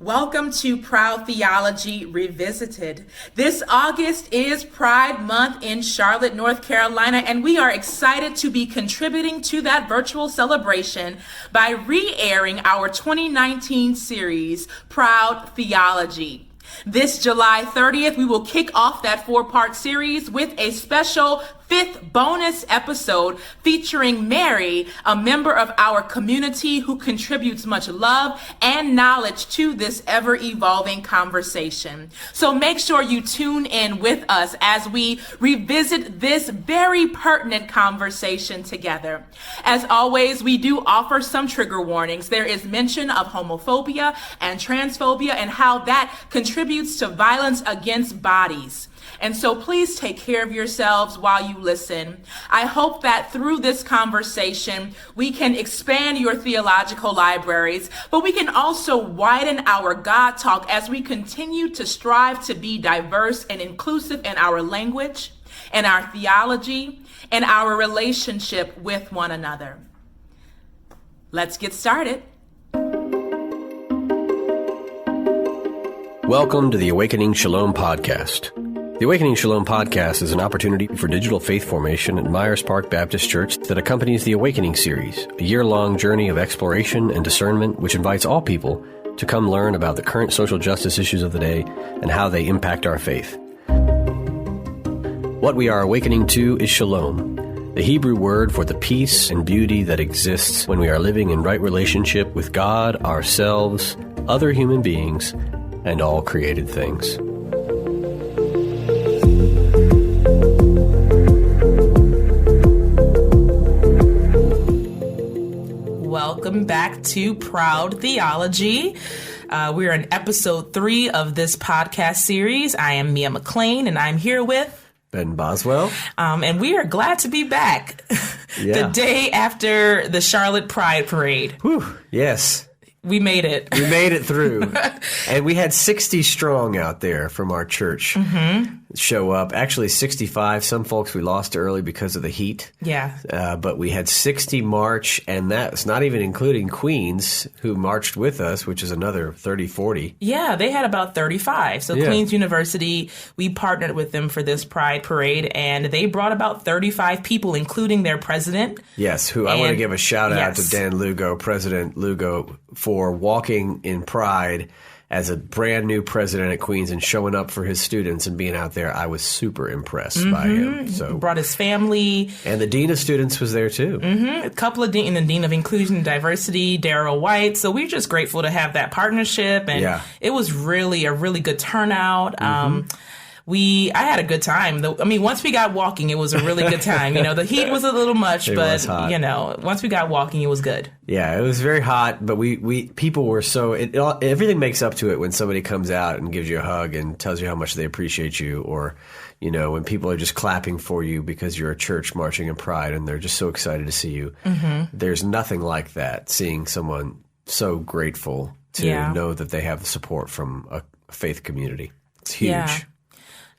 Welcome to Proud Theology Revisited. This August is Pride Month in Charlotte, North Carolina, and we are excited to be contributing to that virtual celebration by re-airing our 2019 series, Proud Theology. This July 30th, we will kick off that 4-part series with a special 5th bonus episode featuring Mary, a member of our community who contributes much love and knowledge to this ever-evolving conversation. So make sure you tune in with us as we revisit this very pertinent conversation together. As always, we do offer some trigger warnings. There is mention of homophobia and transphobia and how that contributes to violence against bodies. And so please take care of yourselves while you listen. I hope that through this conversation, we can expand your theological libraries, but we can also widen our God talk as we continue to strive to be diverse and inclusive in our language, in our theology, and our relationship with one another. Let's get started. Welcome to the Awakening Shalom podcast. The Awakening Shalom podcast is an opportunity for digital faith formation at Myers Park Baptist Church that accompanies the Awakening series, a year-long journey of exploration and discernment which invites all people to come learn about the current social justice issues of the day and how they impact our faith. What we are awakening to is Shalom, the Hebrew word for the peace and beauty that exists when we are living in right relationship with God, ourselves, other human beings, and all created things. Welcome back to Proud Theology. We're in episode 3 of this podcast series. I am Mia McClain, and I'm here with Ben Boswell. And we are glad to be back the day after the Charlotte Pride Parade. Whew, yes. We made it. We made it through. And we had 60 strong out there from our church show up. Actually, 65. Some folks we lost early because of the heat. Yeah. But we had 60 march, and that's not even including Queens, who marched with us, which is another 30, 40. Yeah, they had about 35. So Queens University, we partnered with them for this Pride Parade, and they brought about 35 people, including their president. Yes, I want to give a shout out to Dan Lugo, President Lugo, for walking in pride as a brand new president at Queens and showing up for his students and being out there. I was super impressed by him. So he brought his family. And the Dean of Students was there too. A couple of the Dean of Inclusion and Diversity, Darrell White. So we're just grateful to have that partnership. And it was really a really good turnout. I had a good time. Once we got walking, it was a really good time. The heat was a little much, but once we got walking, it was good. Yeah, it was very hot, but people were everything makes up to it when somebody comes out and gives you a hug and tells you how much they appreciate you, or when people are just clapping for you because you're a church marching in pride and they're just so excited to see you. There's nothing like that, seeing someone so grateful to know that they have the support from a faith community. It's huge. Yeah.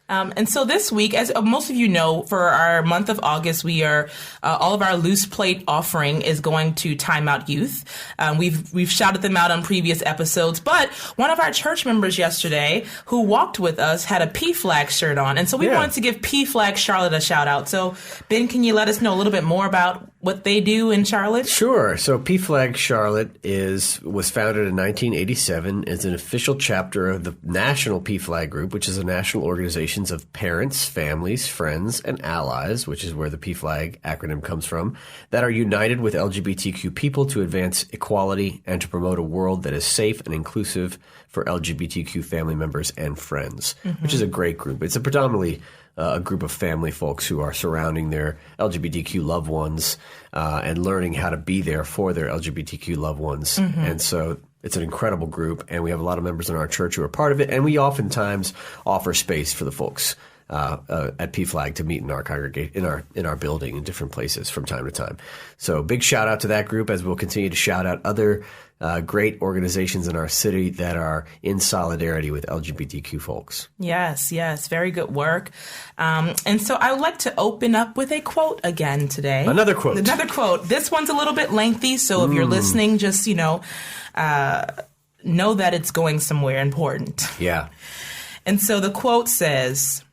And so this week, as most of you know, for our month of August, we are all of our loose plate offering is going to Time Out Youth. We've shouted them out on previous episodes, but one of our church members yesterday who walked with us had a PFLAG shirt on, and so we wanted to give PFLAG Charlotte a shout out. So Ben, can you let us know a little bit more about what they do in Charlotte? Sure. So PFLAG Charlotte was founded in 1987 as an official chapter of the National PFLAG Group, which is a national organization of parents, families, friends, and allies, which is where the PFLAG acronym comes from, that are united with LGBTQ people to advance equality and to promote a world that is safe and inclusive for LGBTQ family members and friends, which is a great group. It's a predominantly a group of family folks who are surrounding their LGBTQ loved ones and learning how to be there for their LGBTQ loved ones. And so it's an incredible group, and we have a lot of members in our church who are part of it, and we oftentimes offer space for the folks at PFLAG to meet in our congregation, in our building, in different places from time to time. So big shout out to that group, as we'll continue to shout out other great organizations in our city that are in solidarity with LGBTQ folks. Yes, very good work. And so I would like to open up with a quote again today. Another quote. This one's a little bit lengthy, so if you're listening, just, know that it's going somewhere important. Yeah. And so the quote says,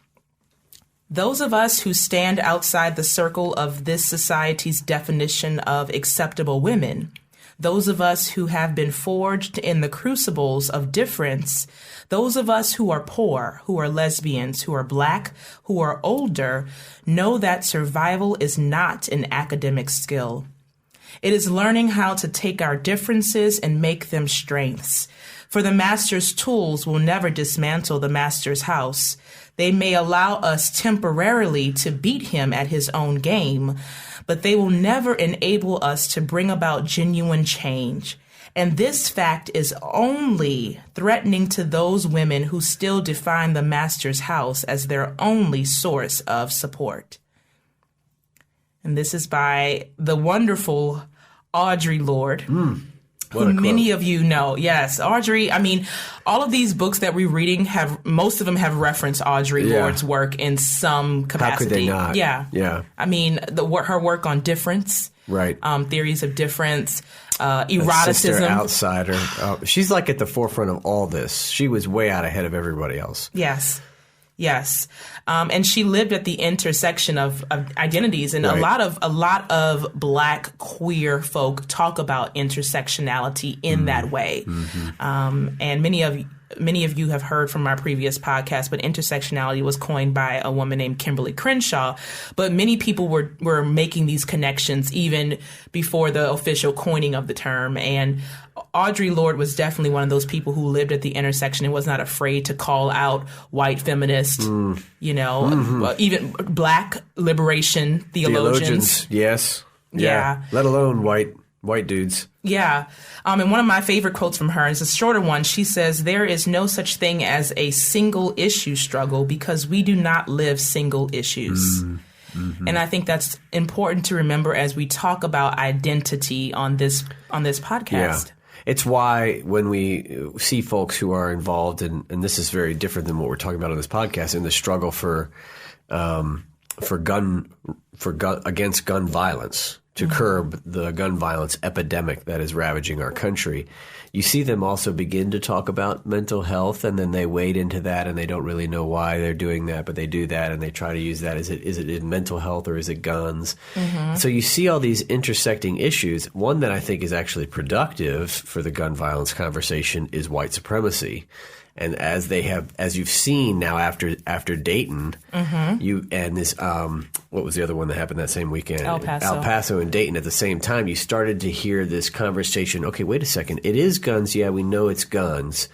"Those of us who stand outside the circle of this society's definition of acceptable women, those of us who have been forged in the crucibles of difference, those of us who are poor, who are lesbians, who are Black, who are older, know that survival is not an academic skill. It is learning how to take our differences and make them strengths. For the master's tools will never dismantle the master's house. They may allow us temporarily to beat him at his own game, but they will never enable us to bring about genuine change. And this fact is only threatening to those women who still define the master's house as their only source of support." And this is by the wonderful Audre Lorde, who many of you know. Yes, Audre. I mean, all of these books that we're reading most of them have referenced Audre Lorde's work in some capacity. How could they not? Yeah. I mean, her work on difference, right? Theories of difference, eroticism, sister outsider. She's like at the forefront of all this. She was way out ahead of everybody else. Yes. And she lived at the intersection of identities, and a lot of Black queer folk talk about intersectionality in that way. And many of you have heard from our previous podcast, but intersectionality was coined by a woman named Kimberly Crenshaw. But many people were making these connections even before the official coining of the term. And Audre Lorde was definitely one of those people who lived at the intersection and was not afraid to call out white feminists, even Black liberation theologians. Yes. Yeah. Let alone white dudes. Yeah. And one of my favorite quotes from her is a shorter one. She says, "There is no such thing as a single issue struggle because we do not live single issues." And I think that's important to remember as we talk about identity on this podcast. Yeah. It's why when we see folks who are involved in, and this is very different than what we're talking about on this podcast, in the struggle against gun violence, to curb the gun violence epidemic that is ravaging our country, you see them also begin to talk about mental health, and then they wade into that, and they don't really know why they're doing that, but they do that, and they try to use that. Is it in mental health or is it guns? So you see all these intersecting issues. One that I think is actually productive for the gun violence conversation is white supremacy. And as you've seen now after Dayton, what was the other one that happened that same weekend? El Paso and Dayton at the same time, you started to hear this conversation. Okay, wait a second. It is guns. Yeah, we know it's guns.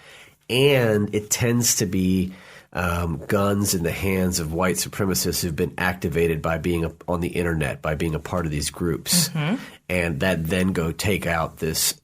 And it tends to be guns in the hands of white supremacists who've been activated by being on the internet, by being a part of these groups. And that then go take out this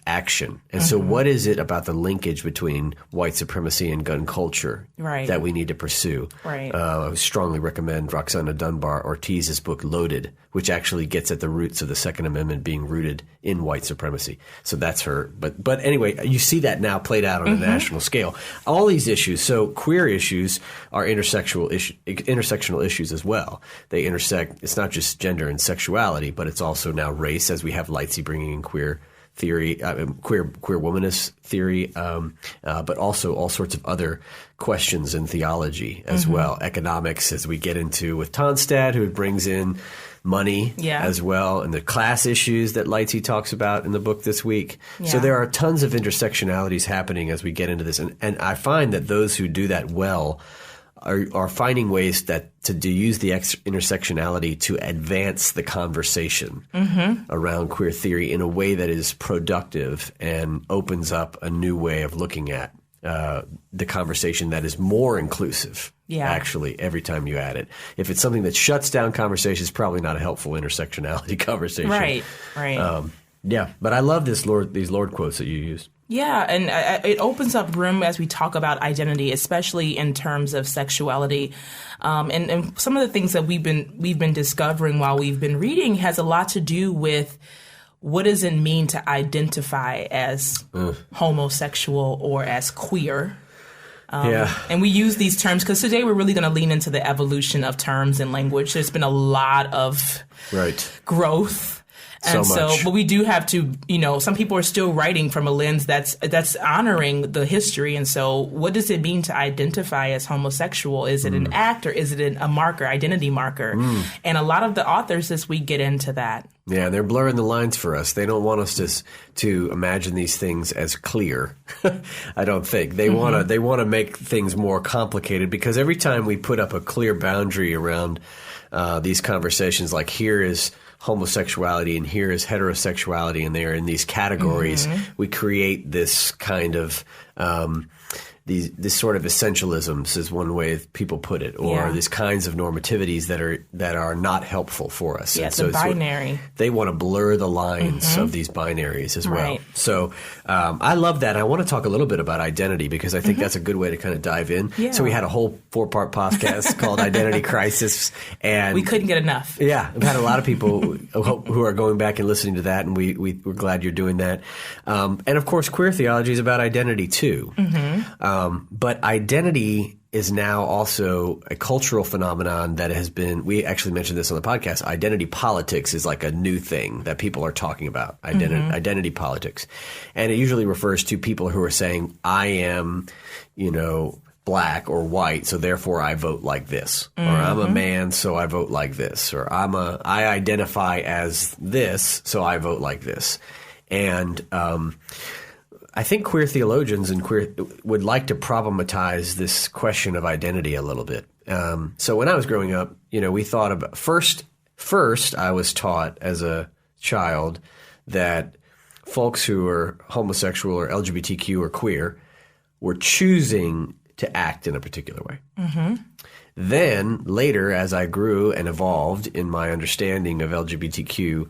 action. And so what is it about the linkage between white supremacy and gun culture that we need to pursue? I would strongly recommend Roxana Dunbar Ortiz's book Loaded, which actually gets at the roots of the Second Amendment being rooted in white supremacy. So that's her. But anyway, you see that now played out on a national scale. All these issues, so queer issues are intersectional issues as well. They intersect. It's not just gender and sexuality, but it's also now race, as we have Lightsey bringing in queer theory, queer womanist theory, but also all sorts of other questions in theology as well. Economics, as we get into with Tonstad, who brings in money as well, and the class issues that Lightsey talks about in the book this week. So there are tons of intersectionalities happening as we get into this. And I find that those who do that well are finding ways to use the intersectionality to advance the conversation around queer theory in a way that is productive and opens up a new way of looking at the conversation that is more inclusive. Actually, every time you add it. If it's something that shuts down conversation, it's probably not a helpful intersectionality conversation. Right. But I love these Lorde quotes that you used. Yeah, and it opens up room as we talk about identity, especially in terms of sexuality. And some of the things that we've been discovering while we've been reading has a lot to do with what does it mean to identify as homosexual or as queer. And we use these terms because today we're really going to lean into the evolution of terms and language. There's been a lot of growth And so much. but we do have to, some people are still writing from a lens that's honoring the history. And so what does it mean to identify as homosexual? Is it an act or is it a marker, identity marker? And a lot of the authors this week get into that. Yeah, they're blurring the lines for us. They don't want us to imagine these things as clear. I don't think they want to make things more complicated, because every time we put up a clear boundary around these conversations, like here is homosexuality and here is heterosexuality, and they're in these categories, we create this kind of this sort of essentialisms, is one way people put it, or these kinds of normativities that are not helpful for us. Yeah, so it's binary. They want to blur the lines of these binaries as well. Right. So I love that. I want to talk a little bit about identity, because I think that's a good way to kind of dive in. Yeah. So we had a whole 4-part podcast called Identity Crisis, and We couldn't get enough. yeah, we've had a lot of people who are going back and listening to that, and we're glad you're doing that. And of course, queer theology is about identity too. But identity is now also a cultural phenomenon that has been, we actually mentioned this on the podcast, identity politics is like a new thing that people are talking about, identity politics. And it usually refers to people who are saying, I am, black or white, so therefore I vote like this, or I'm a man, so I vote like this, or I identify as this, so I vote like this. And I think queer theologians and queer would like to problematize this question of identity a little bit. So when I was growing up, we thought about first I was taught as a child that folks who are homosexual or LGBTQ or queer were choosing to act in a particular way. Then later, as I grew and evolved in my understanding of LGBTQ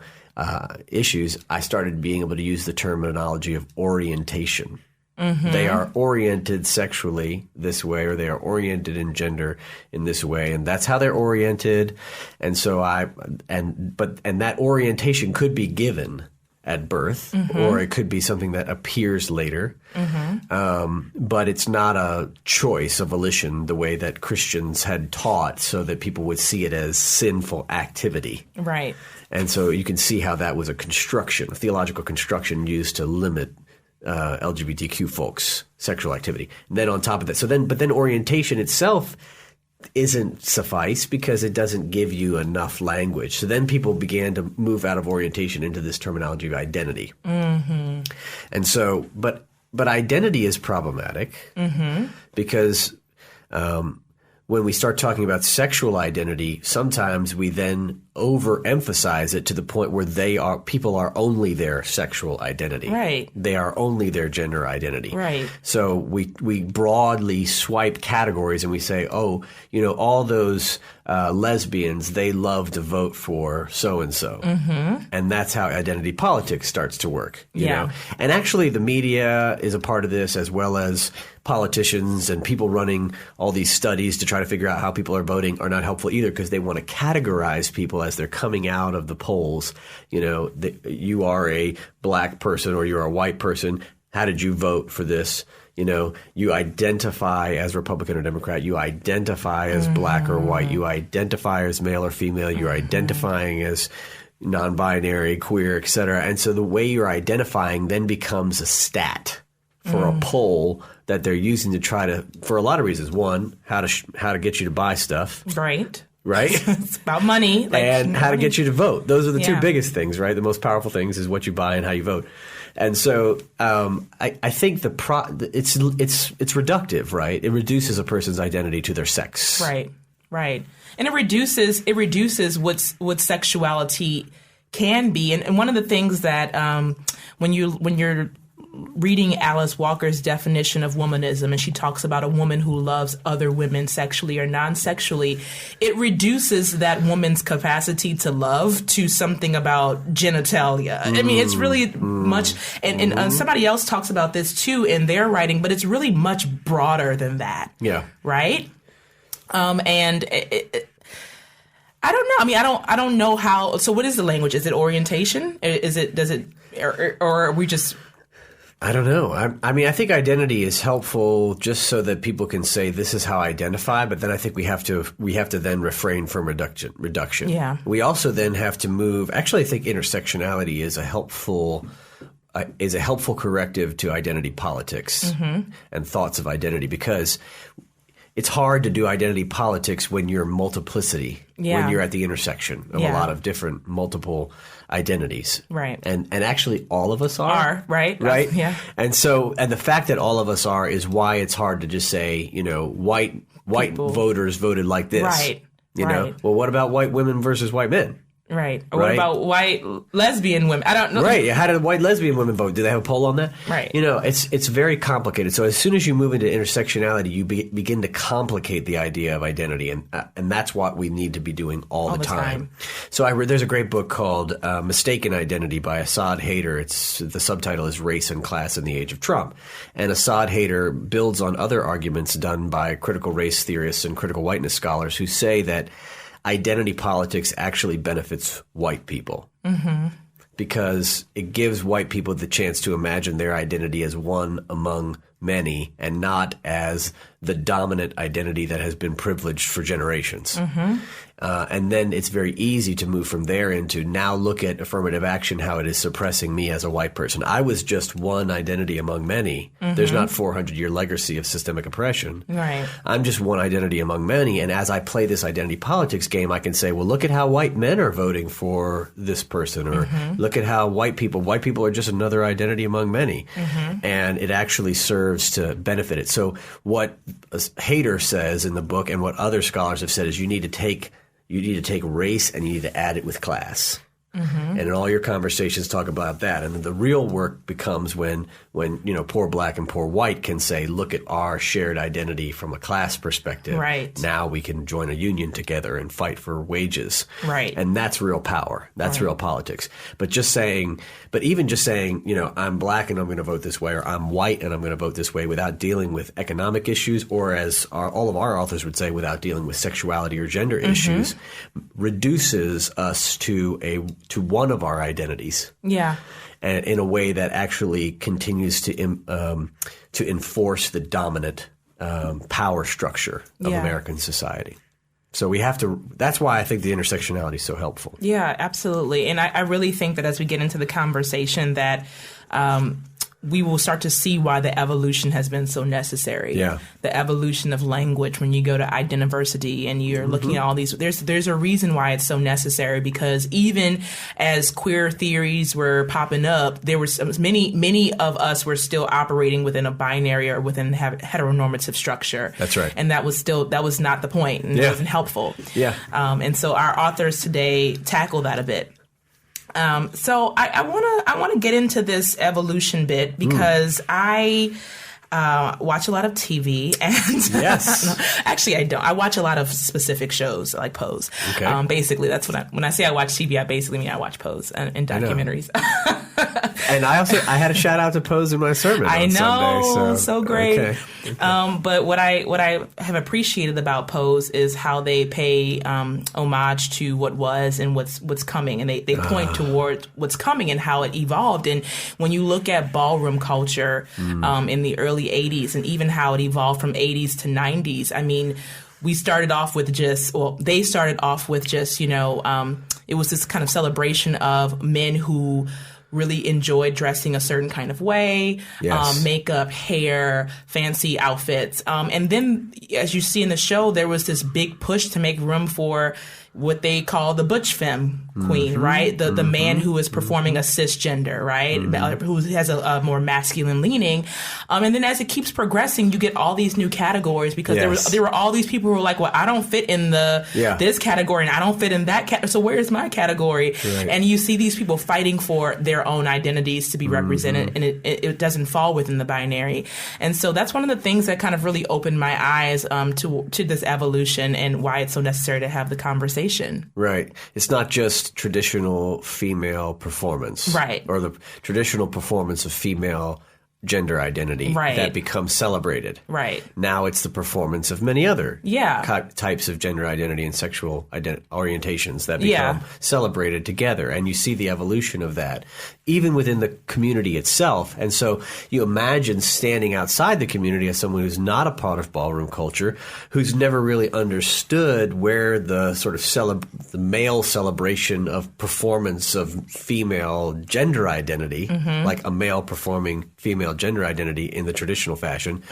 issues, I started being able to use the terminology of orientation. They are oriented sexually this way, or they are oriented in gender in this way, and that's how they're oriented. And so that orientation could be given at birth, or it could be something that appears later. But it's not a choice, a volition, the way that Christians had taught, so that people would see it as sinful activity. Right. And so you can see how that was a theological construction used to limit LGBTQ folks' sexual activity. And then on top of that, but then orientation itself isn't suffice, because it doesn't give you enough language. So then people began to move out of orientation into this terminology of identity. And so, but identity is problematic because when we start talking about sexual identity, sometimes we then overemphasize it to the point where people are only their sexual identity. Right. They are only their gender identity. Right. So we broadly swipe categories and we say, all those lesbians, they love to vote for so-and-so. And that's how identity politics starts to work. You know? And actually the media is a part of this, as well as politicians and people running all these studies to try to figure out how people are voting are not helpful either, because they want to categorize people as they're coming out of the polls. You are a black person or you're a white person. How did you vote for this? You identify as Republican or Democrat. You identify as black or white. You identify as male or female. You're identifying as non-binary, queer, et cetera. And so the way you're identifying then becomes a stat for a poll that they're using to try to, for a lot of reasons. One, how to get you to buy stuff. Right? It's about money. And how to get you to vote. Those are the two biggest things, right? The most powerful things is what you buy and how you vote. And so I think it's reductive, right? It reduces a person's identity to their sex. Right. And it reduces what sexuality can be. And one of the things that when you're reading Alice Walker's definition of womanism, and she talks about a woman who loves other women sexually or non-sexually, it reduces that woman's capacity to love to something about genitalia. I mean, it's really much, and somebody else talks about this too in their writing, but it's really much broader than that. Yeah. Right? And I don't know. I mean, I don't know how. So what is the language? Is it orientation? Or are we just I don't know. I mean, I think identity is helpful just so that people can say this is how I identify. But then I think we have to then refrain from reduction. Yeah. We also then have to move. Actually, I think intersectionality is a helpful corrective to identity politics and thoughts of identity, because it's hard to do identity politics when you're multiplicity, when you're at the intersection of a lot of different multiple identities. Right. And actually all of us are. Right. Right? Yeah. And the fact that all of us are is why it's hard to just say, white People. voters voted like this. Right. You know? Well, what about white women versus white men? Right. Or what about white lesbian women? I don't know. Right. How did white lesbian women vote? Do they have a poll on that? Right. It's very complicated. So as soon as you move into intersectionality, you begin to complicate the idea of identity, and that's what we need to be doing all the time. So there's a great book called Mistaken Identity by Assad Haider. The subtitle is Race and Class in the Age of Trump. And Assad Haider builds on other arguments done by critical race theorists and critical whiteness scholars who say that identity politics actually benefits white people because it gives white people the chance to imagine their identity as one among many and not as the dominant identity that has been privileged for generations. And then it's very easy to move from there into now look at affirmative action, how it is suppressing me as a white person. I was just one identity among many. There's not 400-year legacy of systemic oppression. Right. I'm just one identity among many. And as I play this identity politics game, I can say, well, look at how white men are voting for this person, or look at how white people are just another identity among many. And it actually serves to benefit it. So what Haider says in the book, and what other scholars have said, is you need to take race and you need to add it with class. And in all your conversations talk about that. And the real work becomes when poor black and poor white can say, look at our shared identity from a class perspective. Right. Now we can join a union together and fight for wages. Right. And that's real power. That's real politics. But even just saying, I'm black and I'm going to vote this way, or I'm white and I'm going to vote this way, without dealing with economic issues, or as all of our authors would say, without dealing with sexuality or gender issues, reduces us to one of our identities. Yeah. And in a way that actually continues to enforce the dominant power structure of American society. So we have to. That's why I think the intersectionality is so helpful. Yeah, absolutely. And I really think that as we get into the conversation that we will start to see why the evolution has been so necessary. Yeah. The evolution of language, when you go to identiversity and you're looking at all these, there's a reason why it's so necessary, because even as queer theories were popping up, there were many of us were still operating within a binary or within heteronormative structure. That's right. And that was not the point, and it wasn't helpful. Yeah. And so our authors today tackle that a bit. So I want to get into this evolution bit because I watch a lot of TV, and yes, actually I don't. I watch a lot of specific shows like Pose. Okay. Basically, that's when I say I watch TV, I basically mean I watch Pose and documentaries. And I had a shout out to Pose in my sermon. I on know, Sunday, so great. Okay. But what I have appreciated about Pose is how they pay homage to what was and what's coming, and they point towards what's coming and how it evolved. And when you look at ballroom culture in the early 80s, and even how it evolved from 80s to 90s, I mean, they started off with just, it was this kind of celebration of men who really enjoyed dressing a certain kind of way, makeup, hair, fancy outfits. And then, as you see in the show, there was this big push to make room for what they call the butch femme queen, right? The man who is performing a cisgender, right? Who has a more masculine leaning. And then as it keeps progressing, you get all these new categories, because there were all these people who were like, well, I don't fit in this category, and I don't fit in that category. So where's my category? Right. And you see these people fighting for their own identities to be represented, and it doesn't fall within the binary. And so that's one of the things that kind of really opened my eyes to this evolution and why it's so necessary to have the conversation. Right. It's not just traditional female performance. Right. Or the traditional performance of female gender identity that becomes celebrated. Right. Now it's the performance of many other Yeah. types of gender identity and sexual orientations that become celebrated together. And you see the evolution of that, even within the community itself. And so you imagine standing outside the community as someone who's not a part of ballroom culture, who's never really understood where the sort of the male celebration of performance of female gender identity, like a male performing female gender identity in the traditional fashion,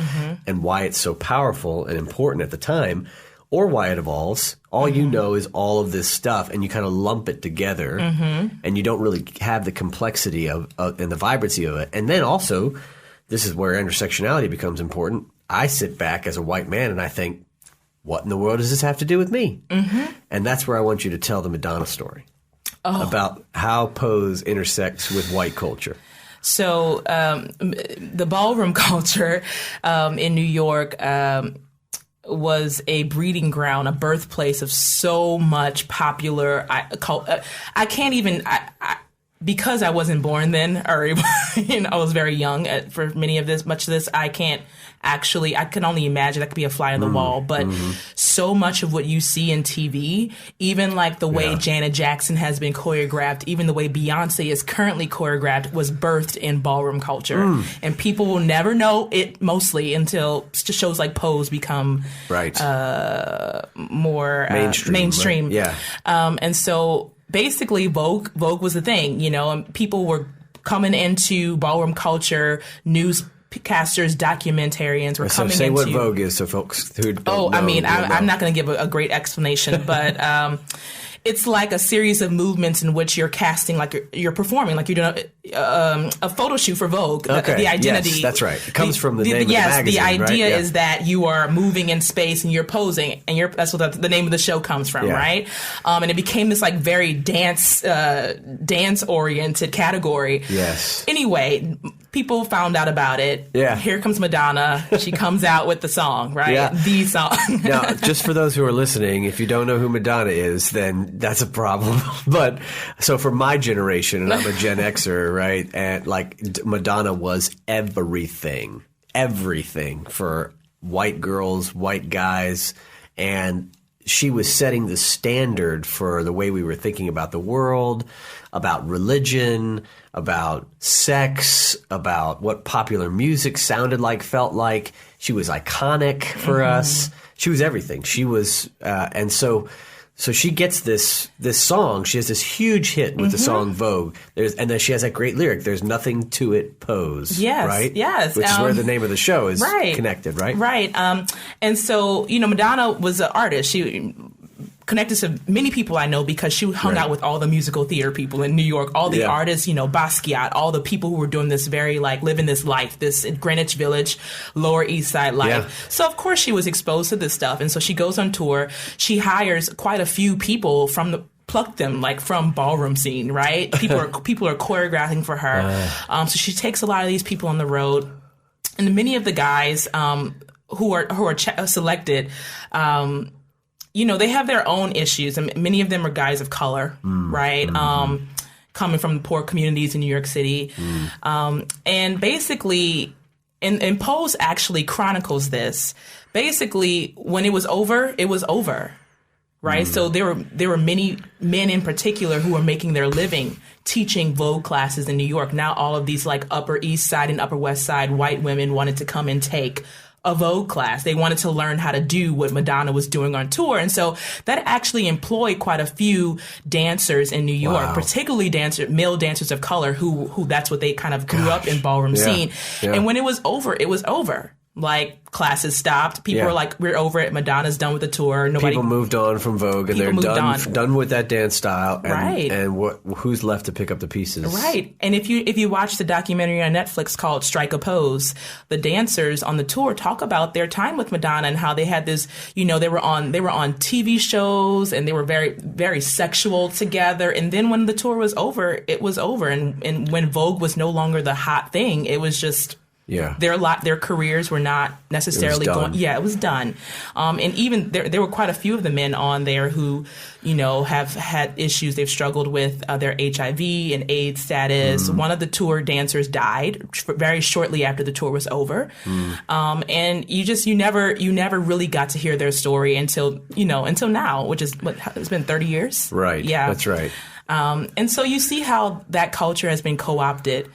and why it's so powerful and important at the time, or why it evolves. All you know is all of this stuff, and you kind of lump it together, and you don't really have the complexity of and the vibrancy of it. And then also, this is where intersectionality becomes important. I sit back as a white man and I think, what in the world does this have to do with me? And that's where I want you to tell the Madonna story about how Pose intersects with white culture. So the ballroom culture in New York was a breeding ground, a birthplace of so much popular. I can't even. Because I wasn't born then, or I was very young for much of this, I can only imagine that could be a fly on the wall. But so much of what you see in TV, even like the way Janet Jackson has been choreographed, even the way Beyonce is currently choreographed, was birthed in ballroom culture. And people will never know it mostly until shows like Pose become more mainstream. Right? Yeah. And so basically, Vogue was the thing, and people were coming into ballroom culture. Newscasters, documentarians were coming into. Say what Vogue is, so folks who don't know. I'm not going to give a great explanation, but it's like a series of movements in which you're casting, like you're performing, like you're doing a photo shoot for Vogue. Okay. The identity. Yes, that's right. It comes from the name of the magazine, the idea right? is that you are moving in space and you're posing, and that's what the name of the show comes from, right? And it became this like very dance oriented category. Yes. Anyway, people found out about it. Yeah. Here comes Madonna. She comes out with the song, right? Yeah. The song. Now, just for those who are listening, if you don't know who Madonna is, then that's a problem. But so for my generation, and I'm a Gen Xer, right? And like Madonna was everything for white girls, white guys. And she was setting the standard for the way we were thinking about the world, about religion, about sex, about what popular music sounded like, felt like. She was iconic for us. She was everything. She was, and so she gets this song. She has this huge hit with the song Vogue. And then she has that great lyric, "There's nothing to it, Pose." Yes, right? yes. Which is where the name of the show is connected, right? Right. And so, Madonna was an artist. She connected to many people I know because she hung out with all the musical theater people in New York, all the artists, Basquiat, all the people who were doing this very living this life, this Greenwich Village, Lower East Side life. Yeah. So of course she was exposed to this stuff. And so she goes on tour. She hires quite a few people plucked them from ballroom scene, right? People are choreographing for her. So she takes a lot of these people on the road, and many of the guys who are selected, they have their own issues, and many of them are guys of color, right? Coming from poor communities in New York City. And basically, and Pose actually chronicles this. Basically, when it was over, right? So there were many men in particular who were making their living teaching Vogue classes in New York. Now all of these Upper East Side and Upper West Side white women wanted to come and take a Vogue class. They wanted to learn how to do what Madonna was doing on tour. And so that actually employed quite a few dancers in New York, particularly male dancers of color who that's what they kind of grew up in ballroom scene. Yeah. And when it was over, it was over. Classes stopped. People were like, we're over it. Madonna's done with the tour. People moved on from Vogue, and they're done with that dance style. And, and who's left to pick up the pieces? Right. And if you watch the documentary on Netflix called Strike a Pose, the dancers on the tour talk about their time with Madonna and how they had this, they were on TV shows, and they were very, very sexual together. And then when the tour was over, it was over. And when Vogue was no longer the hot thing, it was just Yeah. Their careers were not necessarily going. Yeah, it was done. And even there were quite a few of the men on there who, have had issues. They've struggled with their HIV and AIDS status. One of the tour dancers died very shortly after the tour was over. And you never really got to hear their story until now, which is it's been 30 years. Right. Yeah. That's right. And so you see how that culture has been co-opted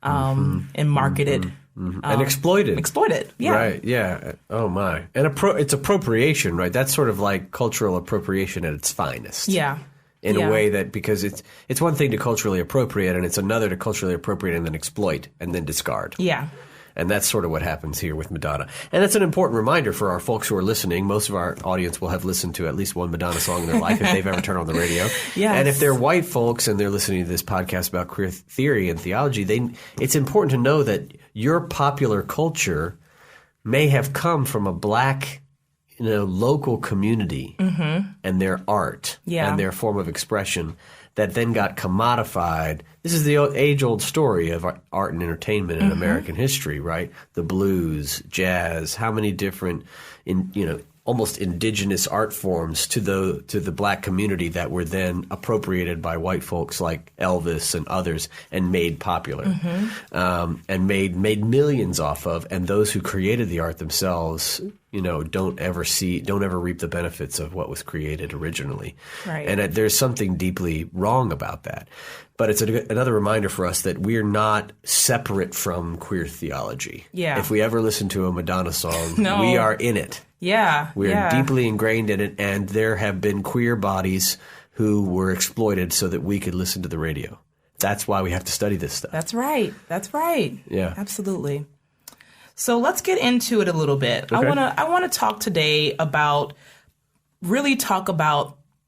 and marketed. And exploited. Yeah. Right, yeah. Oh, my. And it's appropriation, right? That's sort of like cultural appropriation at its finest. Yeah. In a way that, because it's one thing to culturally appropriate, and it's another to culturally appropriate and then exploit and then discard. Yeah. And that's sort of what happens here with Madonna. And that's an important reminder for our folks who are listening. Most of our audience will have listened to at least one Madonna song in their life if they've ever turned on the radio. Yes. And if they're white folks and they're listening to this podcast about queer theory and theology, it's important to know that your popular culture may have come from a black local community and their art and their form of expression that then got commodified. This is the age-old story of art and entertainment in American history, right? The blues, jazz, how many different, almost indigenous art forms to the black community that were then appropriated by white folks like Elvis and others and made popular, and made millions off of. And those who created the art themselves, don't ever reap the benefits of what was created originally. Right. And there's something deeply wrong about that. But it's another reminder for us that we're not separate from queer theology. Yeah. If we ever listen to a Madonna song, No. we are in it. Yeah. We're deeply ingrained in it, and there have been queer bodies who were exploited so that we could listen to the radio. That's why we have to study this stuff. That's right. Yeah. Absolutely. So let's get into it a little bit. Okay. I want to talk today about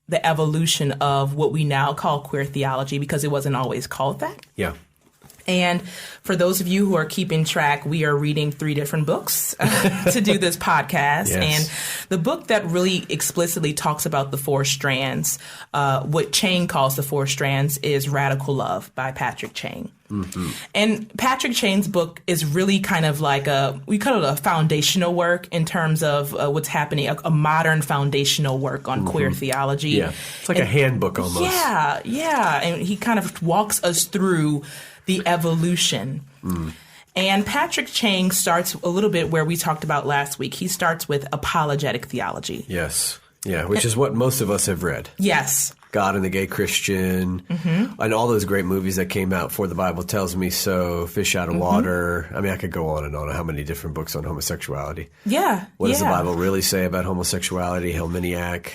the evolution of what we now call queer theology, because it wasn't always called that. Yeah. And for those of you who are keeping track, we are reading 3 different books to do this podcast. Yes. And the book that really explicitly talks about the 4 strands, what Cheng calls the 4 strands, is Radical Love by Patrick Cheng. And Patrick Cheng's book is really kind of like we call it a foundational work in terms of what's happening, a modern foundational work on queer theology. Yeah. It's like a handbook almost. Yeah. And he kind of walks us through the evolution. And Patrick Cheng starts a little bit where we talked about last week. He starts with apologetic theology. Yes. Yeah, which is what most of us have read. Yes. God and the Gay Christian, and all those great movies that came out for The Bible Tells Me So, Fish Out of Water. I mean, I could go on and on how many different books on homosexuality. Yeah. What does the Bible really say about homosexuality? Helminiac.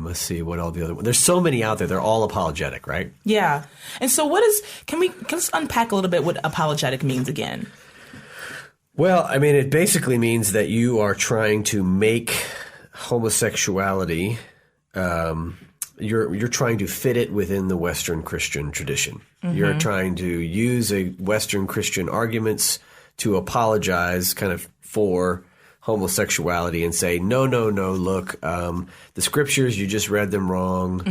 Let's see what all the other ones. There's so many out there. They're all apologetic, right? Yeah. And so let's unpack a little bit what apologetic means again. Well, I mean, it basically means that you are trying to make homosexuality, you're trying to fit it within the Western Christian tradition. You're trying to use Western Christian arguments to apologize kind of for homosexuality and say, no, look, the scriptures, you just read them wrong,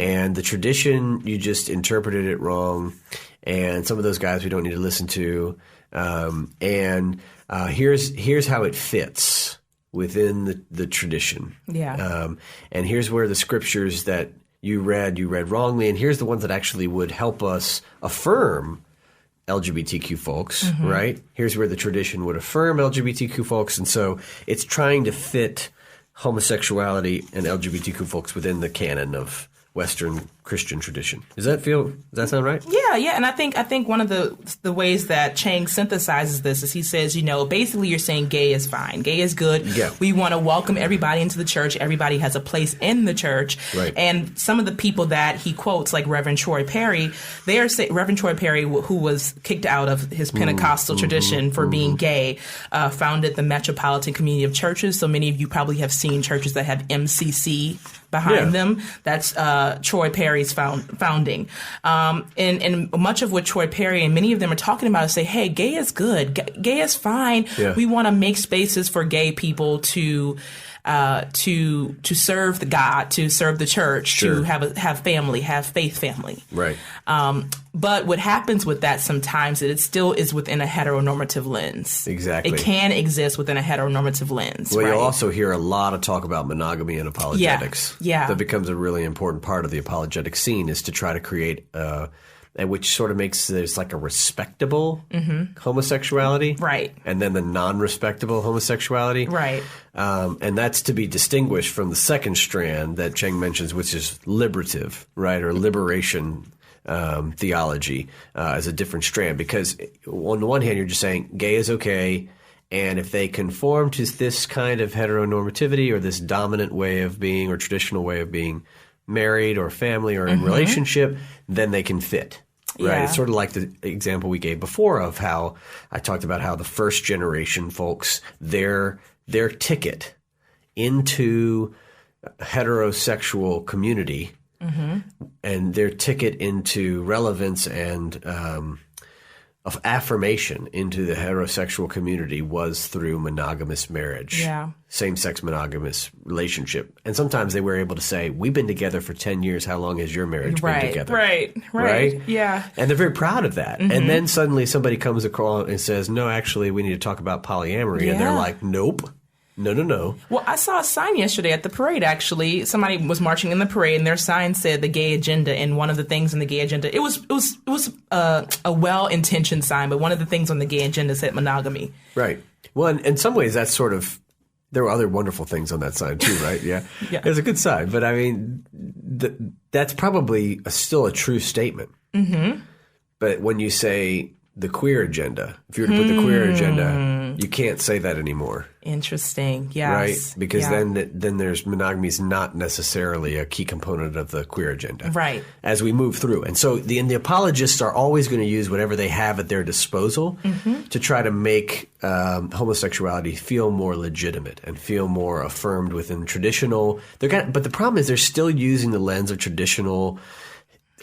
and the tradition, you just interpreted it wrong, and some of those guys we don't need to listen to, and here's how it fits within the tradition. Yeah. And here's where the scriptures that you read wrongly, and here's the ones that actually would help us affirm LGBTQ folks, right? Here's where the tradition would affirm LGBTQ folks, and so it's trying to fit homosexuality and LGBTQ folks within the canon of Western Christian tradition. Does that sound right? Yeah. And I think one of the ways that Cheng synthesizes this is he says, basically you're saying gay is fine. Gay is good. Yeah. We want to welcome everybody into the church. Everybody has a place in the church. Right. And some of the people that he quotes, like Reverend Troy Perry, Reverend Troy Perry, who was kicked out of his Pentecostal tradition for being gay, founded the Metropolitan Community of Churches. So many of you probably have seen churches that have MCC behind them. That's Troy Perry's founding. And much of what Troy Perry and many of them are talking about is say, hey, gay is good. Gay is fine. Yeah. We want to make spaces for gay people to to serve the God, to serve the church, Sure. to have family, have faith family. Right. But what happens with that sometimes is it still is within a heteronormative lens. Exactly. It can exist within a heteronormative lens. Well, right? you'll also hear a lot of talk about monogamy and apologetics. Yeah. That becomes a really important part of the apologetic scene, is to try to create which sort of makes there's like a respectable homosexuality. Right. And then the non-respectable homosexuality. Right. And that's to be distinguished from the second strand that Cheng mentions, which is liberative, right, or liberation theology as a different strand. Because on the one hand, you're just saying gay is okay, and if they conform to this kind of heteronormativity or this dominant way of being or traditional way of being married or family or in relationship, then they can fit. Right. Yeah. It's sort of like the example we gave before of how I talked about how the first generation folks, their ticket into heterosexual community and their ticket into relevance and of affirmation into the heterosexual community was through monogamous marriage, same-sex monogamous relationship. And sometimes they were able to say, we've been together for 10 years. How long has your marriage been together? Right. Yeah. And they're very proud of that. And then suddenly somebody comes across and says, no, actually, we need to talk about polyamory. And they're like, nope. No. Well, I saw a sign yesterday at the parade, actually. Somebody was marching in the parade, and their sign said the gay agenda. And one of the things in the gay agenda, it was a well-intentioned sign, but one of the things on the gay agenda said monogamy. Right. Well, in some ways, that's sort of, there were other wonderful things on that sign too, right? Yeah. It was a good sign. But I mean, that's probably still a true statement. But when you say the queer agenda, if you were to put the queer agenda, you can't say that anymore. Interesting. Yes. Right? Because then there's monogamy is not necessarily a key component of the queer agenda. Right. As we move through. And so the apologists are always going to use whatever they have at their disposal to try to make homosexuality feel more legitimate and feel more affirmed within traditional. But the problem is they're still using the lens of traditional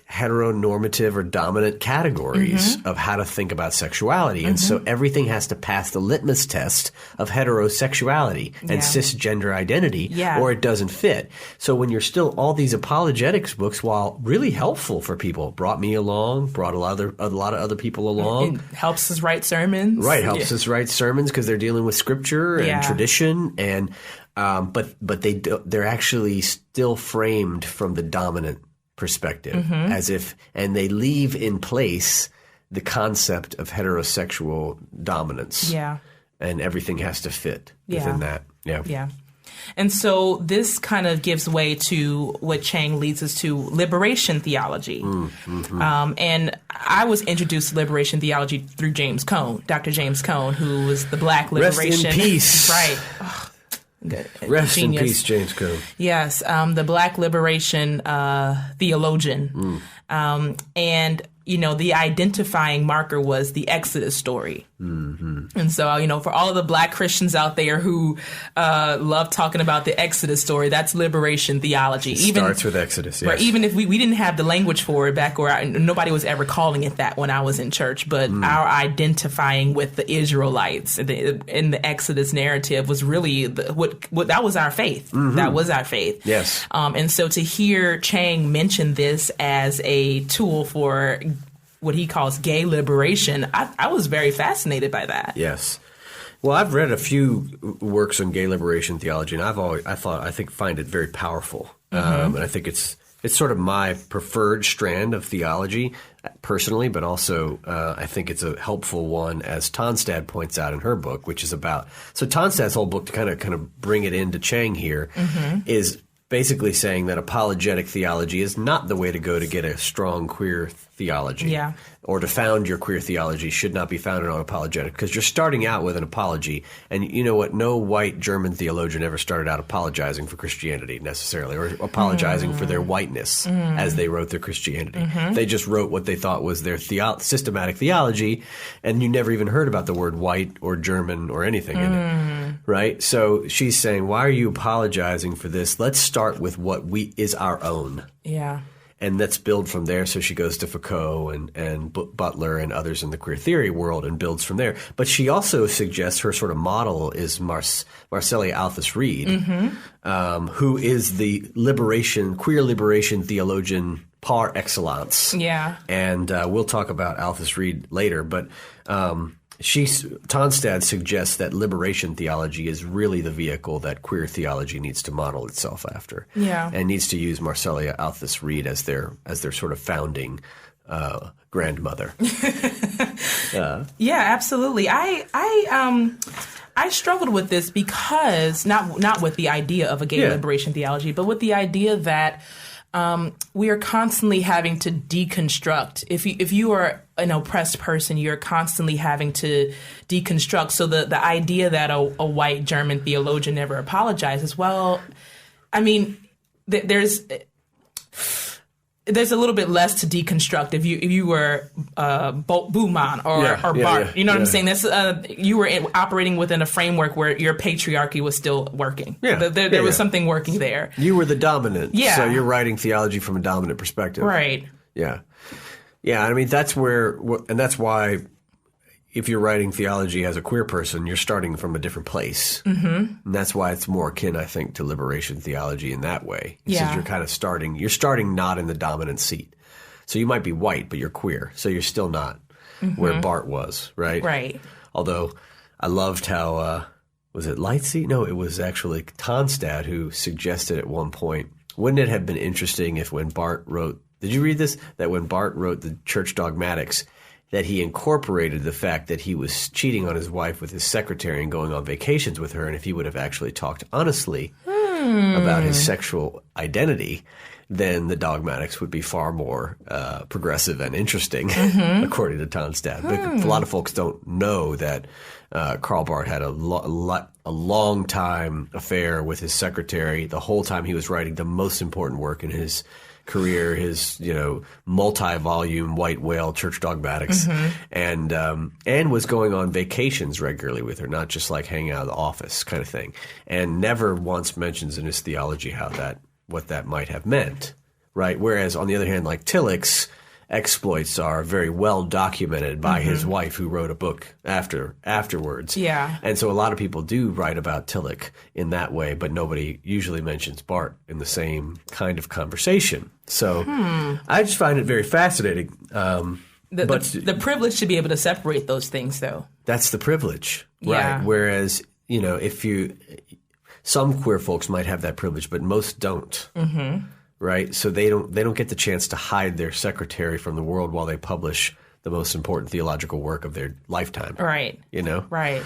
heteronormative or dominant categories of how to think about sexuality. And so everything has to pass the litmus test of heterosexuality and cisgender identity or it doesn't fit. So when you're still all these apologetics books, while really helpful for people, brought me along, brought a lot of other people along. It helps us write sermons. Right, helps us write sermons because they're dealing with scripture and tradition and but they're actually still framed from the dominant perspective as if, and they leave in place the concept of heterosexual dominance. Yeah. And everything has to fit within that. Yeah. Yeah. And so this kind of gives way to what Cheng leads us to, liberation theology. And I was introduced to liberation theology through James Cone, Dr. James Cone, who was the Black liberation. Rest in peace. Right. Rest in peace, James Cone. Yes, the Black liberation theologian. And, the identifying marker was the Exodus story. And so, for all of the Black Christians out there who love talking about the Exodus story, that's liberation theology. Starts with Exodus, yes. Right, even if we didn't have the language for it back where nobody was ever calling it that when I was in church, but our identifying with the Israelites in the Exodus narrative was really what that was our faith. That was our faith. Yes. And so to hear Cheng mention this as a tool for what he calls gay liberation, I was very fascinated by that. Yes. Well, I've read a few works on gay liberation theology, and I find it very powerful. And I think it's sort of my preferred strand of theology personally, but also I think it's a helpful one, as Tonstad points out in her book, which is about, so Tonstad's whole book, to kind of bring it into Cheng here, is basically saying that apologetic theology is not the way to go to get a strong queer theology. Yeah. Or to found your queer theology should not be founded on apologetic, because you're starting out with an apology. And you know what? No white German theologian ever started out apologizing for Christianity necessarily, or apologizing for their whiteness as they wrote their Christianity. They just wrote what they thought was their systematic theology, and you never even heard about the word white or German or anything in it. Right? So she's saying, why are you apologizing for this? Let's start with what is our own. Yeah. And let's build from there. So she goes to Foucault and Butler and others in the queer theory world and builds from there. But she also suggests her sort of model is Marcelia Althus Reed, who is the queer liberation theologian par excellence. Yeah. And we'll talk about Althus Reed later. But Tonstad suggests that liberation theology is really the vehicle that queer theology needs to model itself after. Yeah. And needs to use Marcelia Althus Reed as their sort of founding grandmother. Yeah, absolutely. I struggled with this because not with the idea of a gay liberation theology, but with the idea that we are constantly having to deconstruct. If you are an oppressed person, you're constantly having to deconstruct. So the idea that a white German theologian never apologizes, well, I mean, there's a little bit less to deconstruct if you were Buhmann or Barth. You know what I'm saying? That's you were operating within a framework where your patriarchy was still working. There was something working there. You were the dominant. So you're writing theology from a dominant perspective. Right. Yeah. Yeah. I mean, that's why if you're writing theology as a queer person, you're starting from a different place. And that's why it's more akin, I think, to liberation theology in that way. Because you're kind of you're starting not in the dominant seat. So you might be white, but you're queer. So you're still not where Barth was, right? Right. Although I loved how, was it Lightsey? No, it was actually Tonstad who suggested at one point, wouldn't it have been interesting if when Barth wrote, did you read this? That when Barth wrote the Church Dogmatics, that he incorporated the fact that he was cheating on his wife with his secretary and going on vacations with her, and if he would have actually talked honestly about his sexual identity, then the dogmatics would be far more progressive and interesting, according to Tonstad. But a lot of folks don't know that Karl Barth had a long time affair with his secretary the whole time he was writing the most important work in his career, his multi-volume White Whale Church Dogmatics, and was going on vacations regularly with her, not just like hanging out of the office kind of thing, and never once mentions in his theology what that might have meant, right? Whereas on the other hand, like Tillich's exploits are very well documented by his wife, who wrote a book afterwards. Yeah. And so a lot of people do write about Tillich in that way, but nobody usually mentions Barth in the same kind of conversation. So I just find it very fascinating. The privilege to be able to separate those things, though. That's the privilege, right? Whereas, some queer folks might have that privilege, but most don't. Right? So they don't get the chance to hide their secretary from the world while they publish the most important theological work of their lifetime. Right. Right.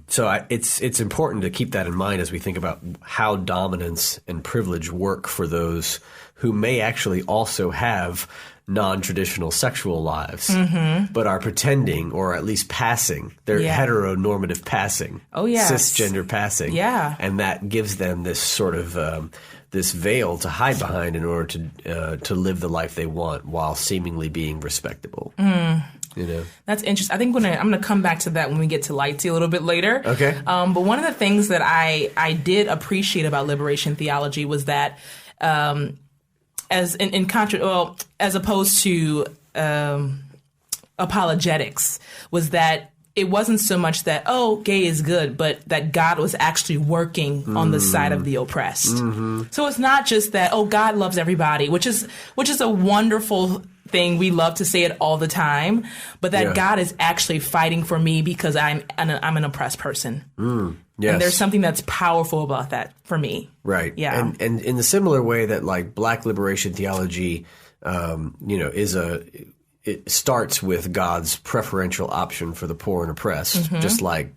So it's important to keep that in mind as we think about how dominance and privilege work for those who may actually also have non-traditional sexual lives, but are pretending, or at least passing, their heteronormative passing, cisgender passing. Yeah. And that gives them this sort of this veil to hide behind in order to live the life they want while seemingly being respectable. That's interesting. I think I'm going to come back to that when we get to Lightsey a little bit later. Okay. But one of the things that I did appreciate about liberation theology was that as opposed to apologetics, was that it wasn't so much that, gay is good, but that God was actually working on the side of the oppressed. So it's not just that, God loves everybody, which is a wonderful thing. We love to say it all the time, but that God is actually fighting for me because I'm an oppressed person. Yes. And there's something that's powerful about that for me. Right. Yeah. And in the similar way that like Black liberation theology, it starts with God's preferential option for the poor and oppressed, just like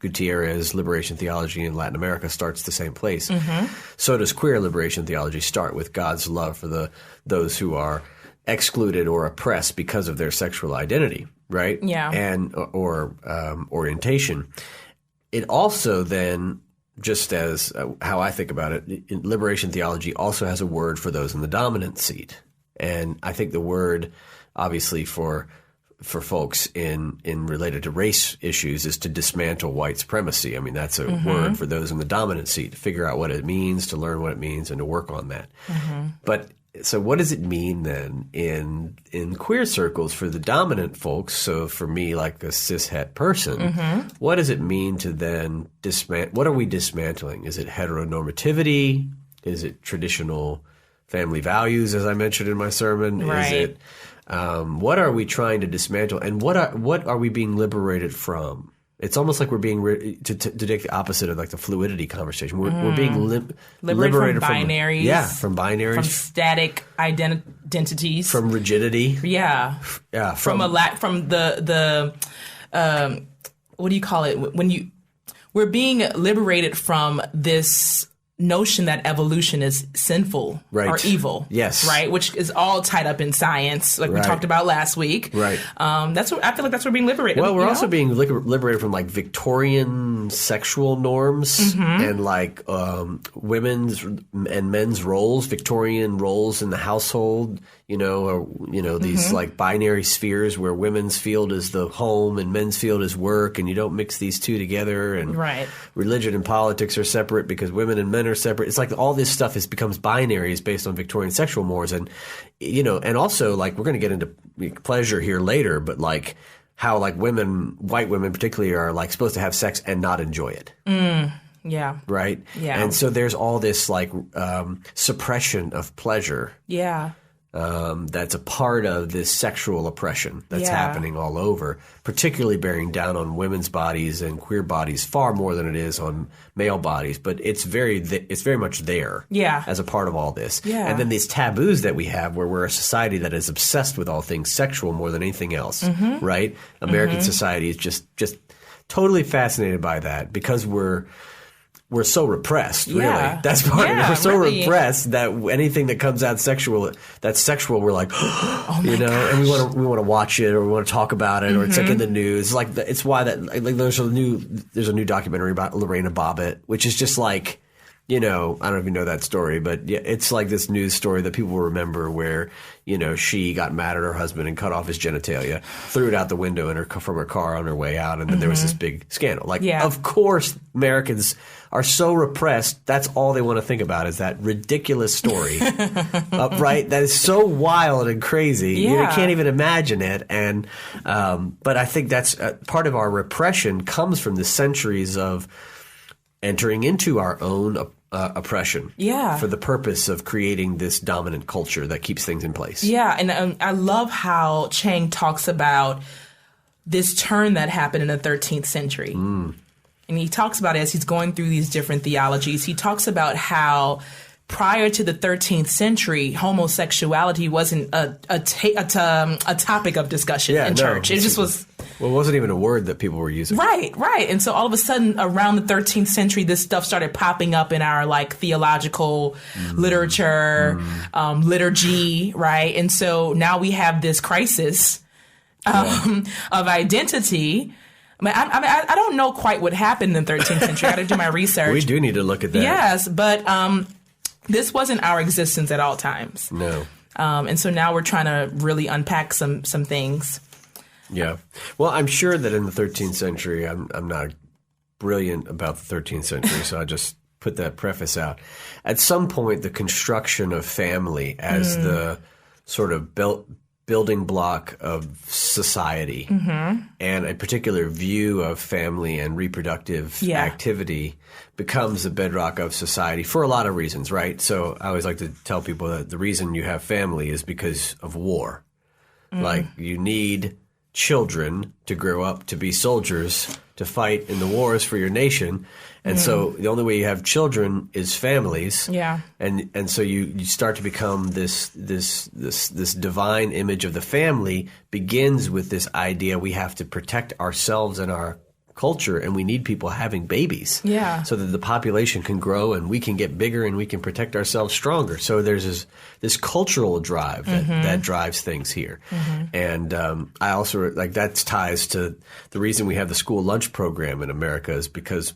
Gutierrez liberation theology in Latin America starts the same place. So does queer liberation theology start with God's love for those who are excluded or oppressed because of their sexual identity, right? Yeah. And or orientation. It also then, just as how I think about it, liberation theology also has a word for those in the dominant seat. And I think the word, obviously, for folks in related to race issues is to dismantle white supremacy. I mean, that's a word for those in the dominant seat, to figure out what it means, to learn what it means, and to work on that. But So what does it mean then in queer circles for the dominant folks? So for me, like a cishet person, what does it mean to then what are we dismantling? Is it heteronormativity? Is it traditional family values, as I mentioned in my sermon? Right. Is it what are we trying to dismantle, and what are we being liberated from? It's almost like we're being to take the opposite of like the fluidity conversation. We're being liberated from binaries. From binaries, from static identities, from rigidity. Yeah. From the what do you call it? We're being liberated from this notion that evolution is sinful or evil. Yes. Right? Which is all tied up in science, like we talked about last week. Right. That's what I feel like that's what we're being liberated. Well, we're also being liberated from like Victorian sexual norms and like women's and men's roles, Victorian roles in the household, these like binary spheres where women's field is the home and men's field is work, and you don't mix these two together, and religion and politics are separate because women and men are separate. It's like all this stuff becomes binaries based on Victorian sexual mores, and and also like we're going to get into pleasure here later, but like how like white women particularly, are like supposed to have sex and not enjoy it. Yeah. Right? Yeah. And so there's all this like suppression of pleasure. Yeah. That's a part of this sexual oppression that's happening all over, particularly bearing down on women's bodies and queer bodies far more than it is on male bodies. But it's very much there as a part of all this. Yeah. And then these taboos that we have where we're a society that is obsessed with all things sexual more than anything else, right? American society is just totally fascinated by that because we're so repressed, really. That's part of it. We're so repressed that anything that comes out that's sexual, we're like, and we want to watch it or we want to talk about it or it's like in the news. Like it's why that like there's a new documentary about Lorena Bobbitt, which is just like, I don't know if you know that story, but yeah, it's like this news story that people will remember where, she got mad at her husband and cut off his genitalia, threw it out the window from her car on her way out, and then there was this big scandal. Like, of course, Americans are so repressed. That's all they want to think about is that ridiculous story, right? That is so wild and crazy. You can't even imagine it. And but I think that's part of our repression comes from the centuries of entering into our own oppression for the purpose of creating this dominant culture that keeps things in place. Yeah, and I love how Cheng talks about this turn that happened in the 13th century. And he talks about it as he's going through these different theologies. He talks about how prior to the 13th century, homosexuality wasn't a topic of discussion in church. It just was... Well, it wasn't even a word that people were using. Right. And so all of a sudden, around the 13th century, this stuff started popping up in our like theological literature, liturgy, right? And so now we have this crisis of identity. I don't know quite what happened in the 13th century. I got to do my research. We do need to look at that. Yes, but this wasn't our existence at all times. No. And so now we're trying to really unpack some things. Yeah. Well, I'm sure that in the 13th century, I'm not brilliant about the 13th century, so I just put that preface out. At some point, the construction of family as the sort of building block of society and a particular view of family and reproductive activity becomes the bedrock of society for a lot of reasons, right? So I always like to tell people that the reason you have family is because of war. Like you need children to grow up to be soldiers to fight in the wars for your nation, and so the only way you have children is families. And so you start to become this divine image of the family begins with this idea we have to protect ourselves and our culture, and we need people having babies so that the population can grow and we can get bigger and we can protect ourselves stronger. So there's this cultural drive that drives things here. And I also like that ties to the reason we have the school lunch program in America is because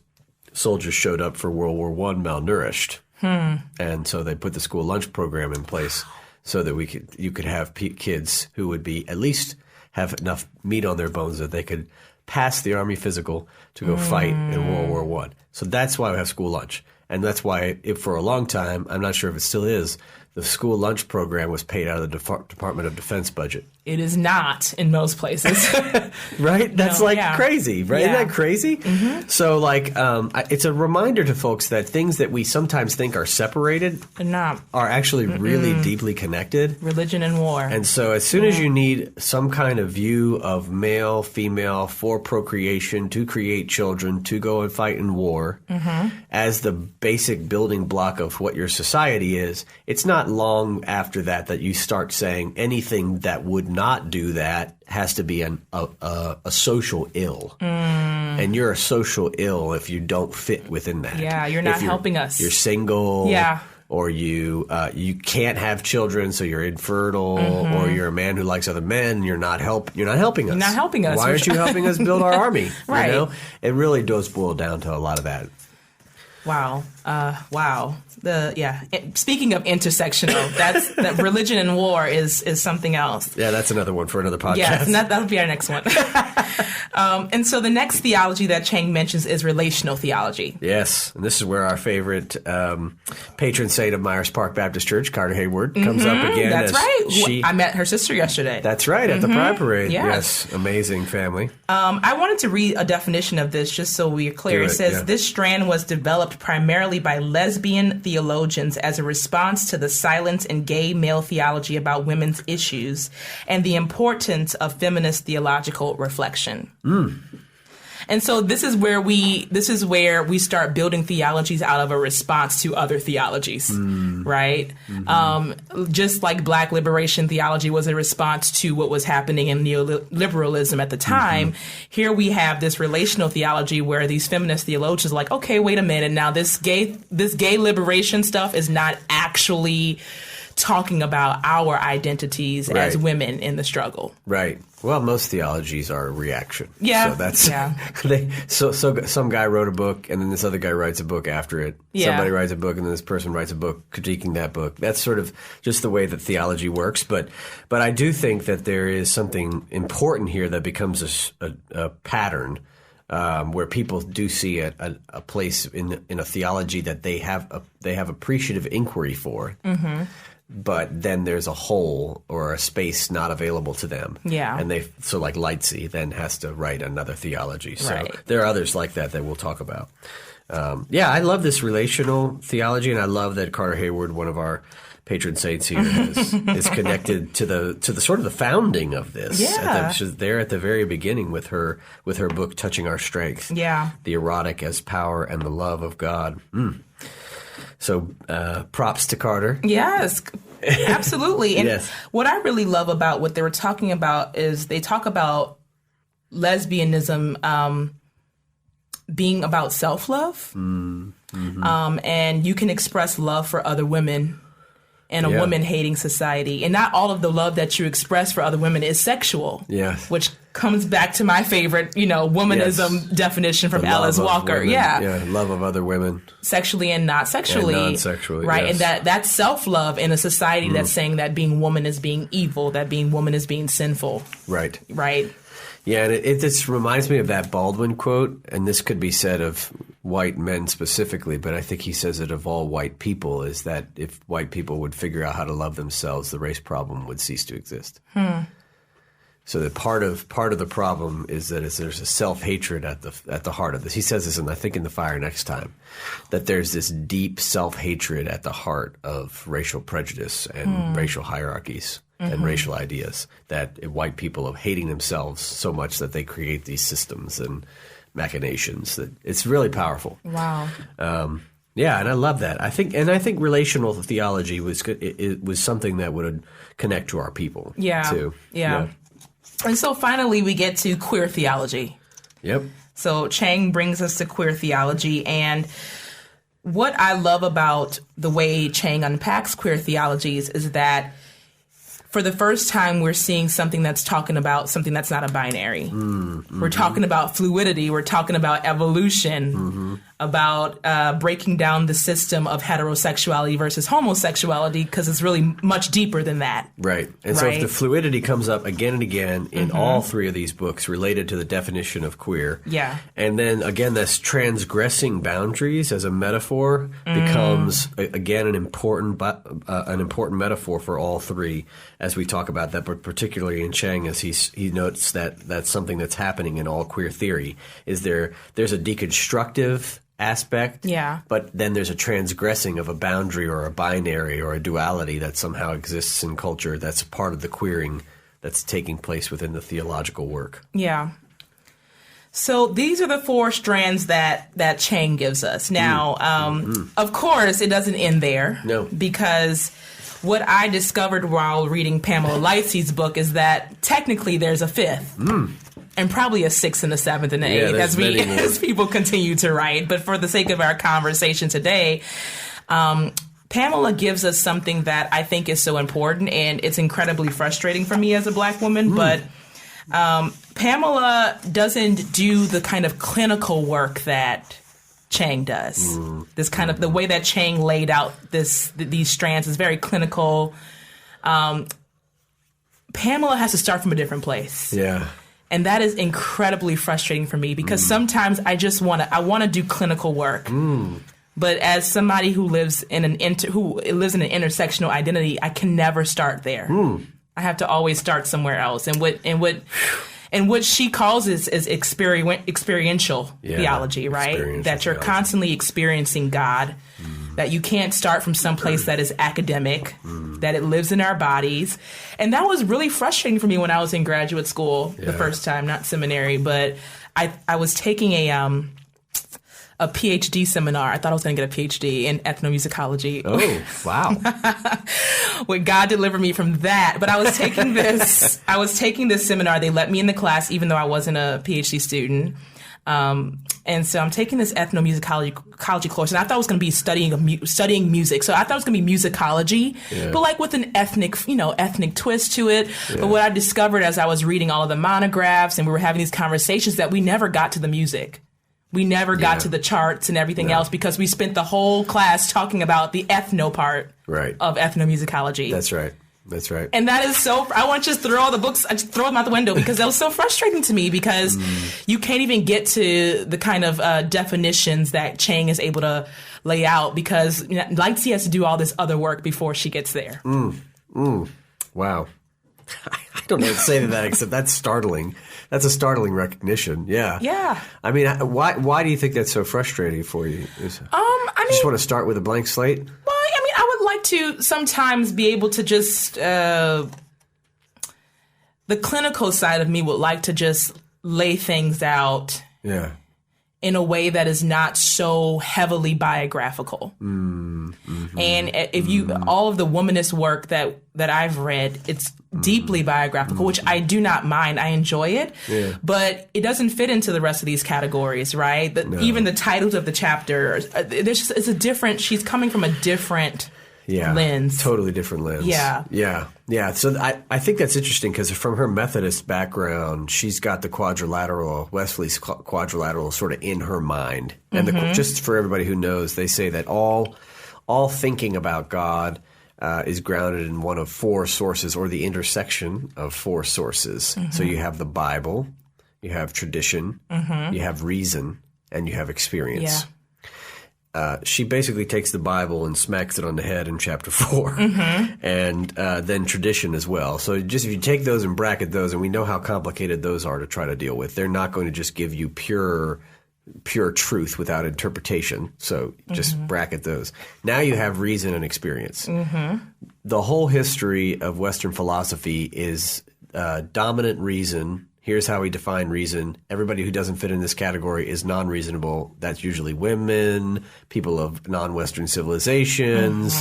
soldiers showed up for World War I malnourished. And so they put the school lunch program in place so that you could have kids who would be at least have enough meat on their bones that they could pass the Army physical to go fight in World War I. So that's why we have school lunch. And that's why, for a long time, I'm not sure if it still is, the school lunch program was paid out of the Department of Defense budget. It is not in most places. Right? That's crazy, right? Yeah. Isn't that crazy? Mm-hmm. So it's a reminder to folks that things that we sometimes think are separated are actually really deeply connected. Religion and war. And so as soon as you need some kind of view of male, female, for procreation, to create children, to go and fight in war, as the basic building block of what your society is, it's not long after that you start saying anything that would not do that has to be a social ill. And you're a social ill if you don't fit within that. Yeah, you're not helping us. You're single. Yeah. Or you can't have children, so you're infertile, or you're a man who likes other men. You're not helping us. You're not helping us. Why aren't you helping us build our army? Right. You know? It really does boil down to a lot of that. Wow. Wow. Speaking of intersectional, that religion and war is something else. Yeah, that's another one for another podcast. Yes, and that'll be our next one. And so the next theology that Cheng mentions is relational theology. Yes, and this is where our favorite patron saint of Myers Park Baptist Church, Carter Hayward, comes up again. That's right. I met her sister yesterday. That's right, at the Pride Parade. Yes. Amazing family. I wanted to read a definition of this just so we're clear. It says, this strand was developed primarily by lesbian theologians as a response to the silence in gay male theology about women's issues and the importance of feminist theological reflection. And so this is where we start building theologies out of a response to other theologies, right? Just like Black liberation theology was a response to what was happening in neoliberalism at the time. Here we have this relational theology where these feminist theologians are like, okay, wait a minute, now this gay liberation stuff is not actually talking about our identities as women in the struggle. Right. Well, most theologies are a reaction. Yeah. So some guy wrote a book, and then this other guy writes a book after it. Yeah. Somebody writes a book, and then this person writes a book critiquing that book. That's sort of just the way that theology works. But I do think that there is something important here that becomes a pattern. Where people do see a place in a theology that they have appreciative inquiry for, but then there's a hole or a space not available to them. Yeah, and so like Lightsey then has to write another theology. So there are others like that we'll talk about. I love this relational theology, and I love that Carter Hayward, one of our patron saints here, is connected to the sort of the founding of this. Yeah. She's there at the very beginning with her book, Touching Our Strength. Yeah. The erotic as power and the love of God. So props to Carter. Yes, absolutely. And what I really love about what they were talking about is they talk about lesbianism being about self-love. And you can express love for other women in a woman-hating society. And not all of the love that you express for other women is sexual. Yes. Which comes back to my favorite, womanism definition from Alice Walker. Women. Yeah, love of other women. Sexually and not sexually. And non-sexually, right? And that's self-love in a society that's saying that being woman is being evil, that being woman is being sinful. Right. Right. Yeah, and it just reminds me of that Baldwin quote, and this could be said of white men specifically, but I think he says it of all white people, is that if white people would figure out how to love themselves, the race problem would cease to exist. So that part of the problem is that there's a self-hatred at the heart of this. He says this, I think in The Fire Next Time, that there's this deep self-hatred at the heart of racial prejudice and racial hierarchies. And racial ideas, that white people are hating themselves so much that they create these systems and machinations. That it's really powerful. Wow. And I love that. I think relational theology was good. It was something that would connect to our people. Too. Yeah. And so finally, we get to queer theology. Yep. So Cheng brings us to queer theology, and what I love about the way Cheng unpacks queer theologies is that for the first time, we're seeing something that's talking about something that's not a binary. We're talking about fluidity. We're talking about evolution. about breaking down the system of heterosexuality versus homosexuality, because it's really much deeper than that. Right. And so if the fluidity comes up again and again in all three of these books related to the definition of queer. Yeah. And then again, this transgressing boundaries as a metaphor becomes again an important metaphor for all three as we talk about that, but particularly in Cheng, as he notes that that's something that's happening in all queer theory. There's a deconstructive aspect, but then there's a transgressing of a boundary or a binary or a duality that somehow exists in culture that's a part of the queering that's taking place within the theological work. Yeah. So these are the four strands that Cheng gives us. Now, of course, it doesn't end there. No. Because what I discovered while reading Pamela Lightsey's book is that technically there's a fifth. And probably a sixth and a seventh and an eighth as people continue to write. But for the sake of our conversation today, Pamela gives us something that I think is so important, and it's incredibly frustrating for me as a Black woman. But Pamela doesn't do the kind of clinical work that Cheng does. This kind of the way that Cheng laid out these strands is very clinical. Pamela has to start from a different place. Yeah. And that is incredibly frustrating for me because sometimes I want to do clinical work. But as somebody who lives in an intersectional identity, I can never start there. I have to always start somewhere else. And what she calls is experiential theology, right? That you're constantly experiencing God. That you can't start from someplace that is academic, that it lives in our bodies. And that was really frustrating for me when I was in graduate school the first time, not seminary, but I was taking a PhD seminar. I thought I was going to get a PhD in ethnomusicology. Oh, wow. When God delivered me from that. But I was taking this seminar. They let me in the class, even though I wasn't a PhD student. And so I'm taking this ethnomusicology course, and I thought I was going to be studying music. So I thought it was going to be musicology, but like with an ethnic twist to it. But what I discovered as I was reading all of the monographs and we were having these conversations that we never got to the music. We never got to the charts and everything else because we spent the whole class talking about the ethno part of ethnomusicology. That's right. That's right. And that is so, I want to just throw all the books, I just throw them out the window because that was so frustrating to me because you can't even get to the kind of definitions that Cheng is able to lay out because Lightsey has to do all this other work before she gets there. Wow. I don't know what to say to that except that's startling. That's a startling recognition. Yeah. Yeah. I mean, why do you think that's so frustrating for you? You just want to start with a blank slate? Well, I mean, I would like to sometimes be able to just, the clinical side of me would like to just lay things out in a way that is not so heavily biographical. And if all of the womanist work that I've read, it's deeply biographical, which I do not mind. I enjoy it, but it doesn't fit into the rest of these categories, right? Even the titles of the chapters, it's a different, she's coming from a different lens. Totally different lens. Yeah. So I think that's interesting because from her Methodist background, she's got the Wesley's quadrilateral sort of in her mind. And just for everybody who knows, they say that all thinking about God is grounded in one of four sources or the intersection of four sources. So you have the Bible, you have tradition, you have reason, and you have experience. She basically takes the Bible and smacks it on the head in chapter 4, and then tradition as well. So just if you take those and bracket those, and we know how complicated those are to try to deal with, they're not going to just give you pure truth without interpretation. So just bracket those. Now you have reason and experience. The whole history of Western philosophy is dominant reason. Here's how we define reason. Everybody who doesn't fit in this category is non-reasonable. That's usually women, people of non-Western civilizations,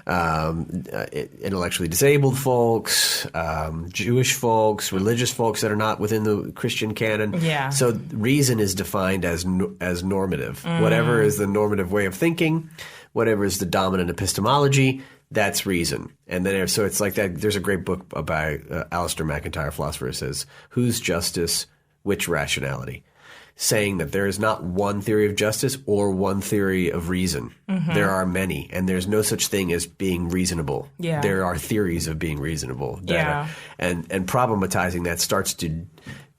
intellectually disabled folks, Jewish folks, religious folks that are not within the Christian canon. So reason is defined as normative. Whatever is the normative way of thinking, whatever is the dominant epistemology, that's reason. And then, so it's like that. There's a great book by Alistair McIntyre, philosopher, who says, whose justice, which rationality? saying that there is not one theory of justice or one theory of reason. There are many, and there's no such thing as being reasonable. Yeah. There are theories of being reasonable. And problematizing that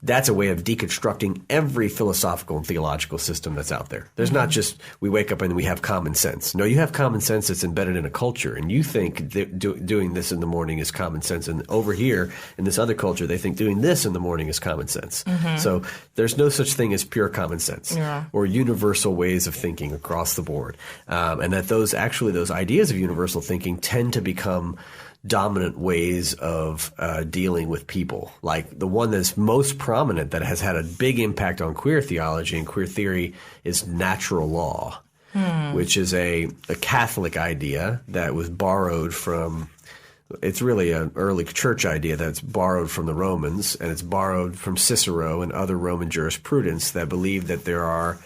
that's a way of deconstructing every philosophical and theological system that's out there. There's not just we wake up and we have common sense. No, you have common sense that's embedded in a culture, and you think doing this in the morning is common sense. And over here in this other culture, they think doing this in the morning is common sense. So there's no such thing as pure common sense or universal ways of thinking across the board. And that those ideas of universal thinking tend to become dominant ways of dealing with people. Like the one that's most prominent that has had a big impact on queer theology and queer theory is natural law, which is a Catholic idea that was borrowed from, it's really an early church idea that's borrowed from the Romans, and it's borrowed from Cicero and other Roman jurisprudence that believe that there are,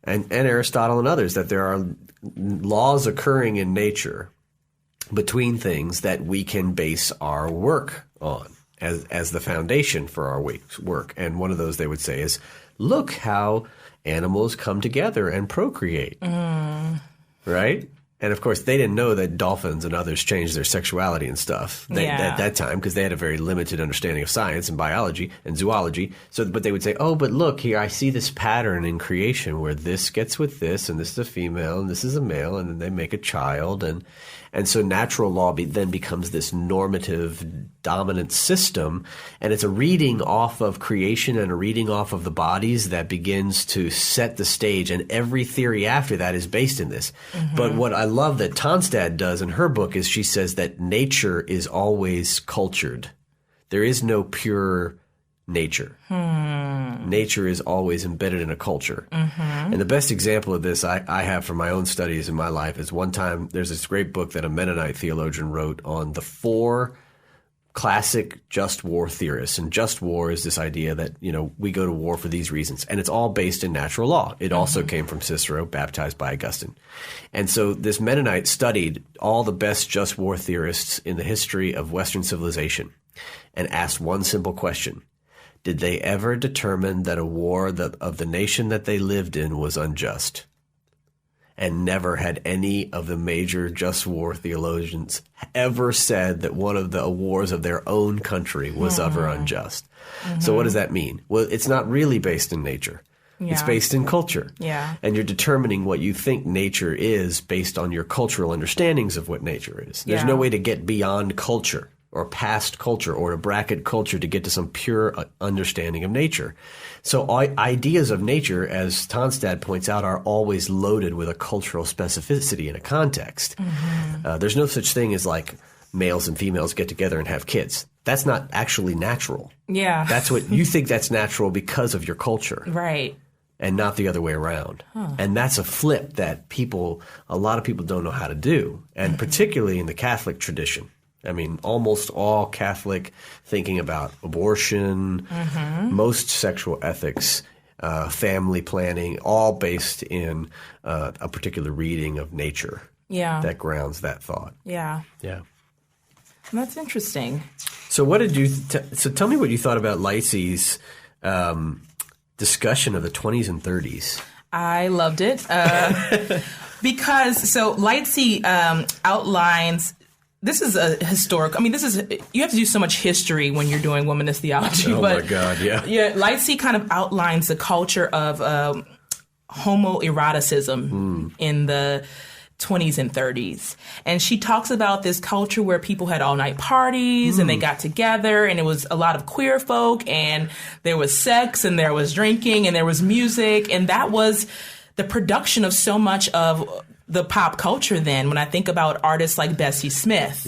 and Aristotle and others, that there are laws occurring in nature between things that we can base our work on as the foundation for our work. And one of those they would say is, look how animals come together and procreate, right? And of course, they didn't know that dolphins and others changed their sexuality and stuff at that time, because they had a very limited understanding of science and biology and zoology. So, but they would say, oh, but look here, I see this pattern in creation where this gets with this, and this is a female, and this is a male, and then they make a child. And so natural law then becomes this normative dominant system, and it's a reading off of creation and a reading off of the bodies that begins to set the stage, and every theory after that is based in this. But what I love that Tonstad does in her book is she says that nature is always cultured. There is no pure nature. Nature is always embedded in a culture. And the best example of this I have from my own studies in my life is one time there's this great book that a Mennonite theologian wrote on the 4 classic just war theorists. And just war is this idea that, we go to war for these reasons. And it's all based in natural law. It also came from Cicero, baptized by Augustine. And so this Mennonite studied all the best just war theorists in the history of Western civilization and asked one simple question. Did they ever determine that a war of the nation that they lived in was unjust? And never had any of the major just war theologians ever said that one of the wars of their own country was ever unjust. So what does that mean? Well, it's not really based in nature. It's based in culture. And you're determining what you think nature is based on your cultural understandings of what nature is. There's no way to get beyond culture or past culture or to bracket culture to get to some pure understanding of nature. So ideas of nature, as Tonstad points out, are always loaded with a cultural specificity and a context. There's no such thing as like males and females get together and have kids. That's not actually natural. That's what you think that's natural because of your culture. Right. And not the other way around. And that's a flip that a lot of people don't know how to do. And particularly in the Catholic tradition. I mean, almost all Catholic thinking about abortion, most sexual ethics, family planning, all based in a particular reading of nature that grounds that thought. Yeah. That's interesting. So what did you so tell me what you thought about Lightsey's discussion of the 20s and 30s. I loved it because Lightsey outlines. This is a historic. I mean, you have to do so much history when you're doing womanist theology. Oh my God, yeah. Yeah, Lightsey kind of outlines the culture of homoeroticism in the 20s and 30s. And she talks about this culture where people had all-night parties and they got together, and it was a lot of queer folk, and there was sex and there was drinking and there was music, and that was the production of so much of the pop culture then. When I think about artists like Bessie Smith,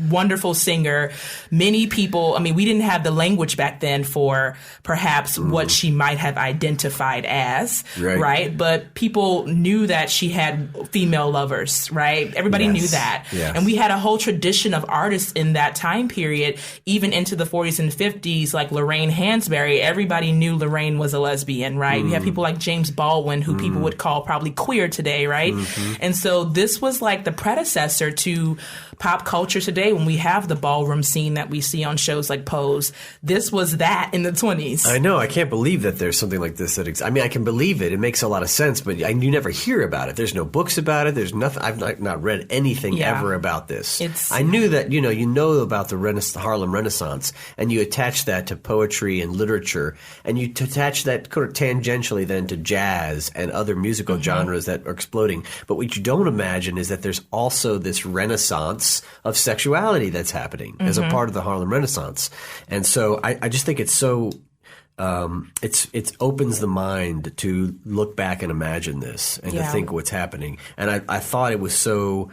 wonderful singer, many people, I mean, we didn't have the language back then for perhaps what she might have identified as, right? But people knew that she had female lovers, right? Everybody knew that. Yes. And we had a whole tradition of artists in that time period, even into the 40s and 50s, like Lorraine Hansberry. Everybody knew Lorraine was a lesbian, right? We have people like James Baldwin, who people would call probably queer today, right? And so this was like the predecessor to pop culture today when we have the ballroom scene that we see on shows like Pose. This was that in the 20s. I know. I can't believe that there's something like this that exists. I mean, I can believe it. It makes a lot of sense, but you never hear about it. There's no books about it. There's nothing. I've not read anything ever about this. I knew that, you know about the Harlem Renaissance, and you attach that to poetry and literature, and you attach that kind of tangentially then to jazz and other musical genres that are exploding. But what you don't imagine is that there's also this renaissance of sexuality that's happening as a part of the Harlem Renaissance. And so I just think it's so it opens the mind to look back and imagine this and to think what's happening. And I thought it was so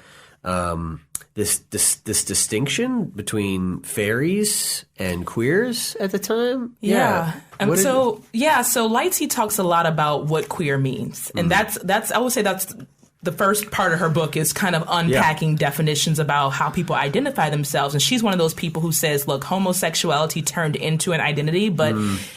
this distinction between fairies and queers at the time. So Lightsey talks a lot about what queer means, and that's I would say that's the first part of her book is kind of unpacking definitions about how people identify themselves. And she's one of those people who says, look, homosexuality turned into an identity, but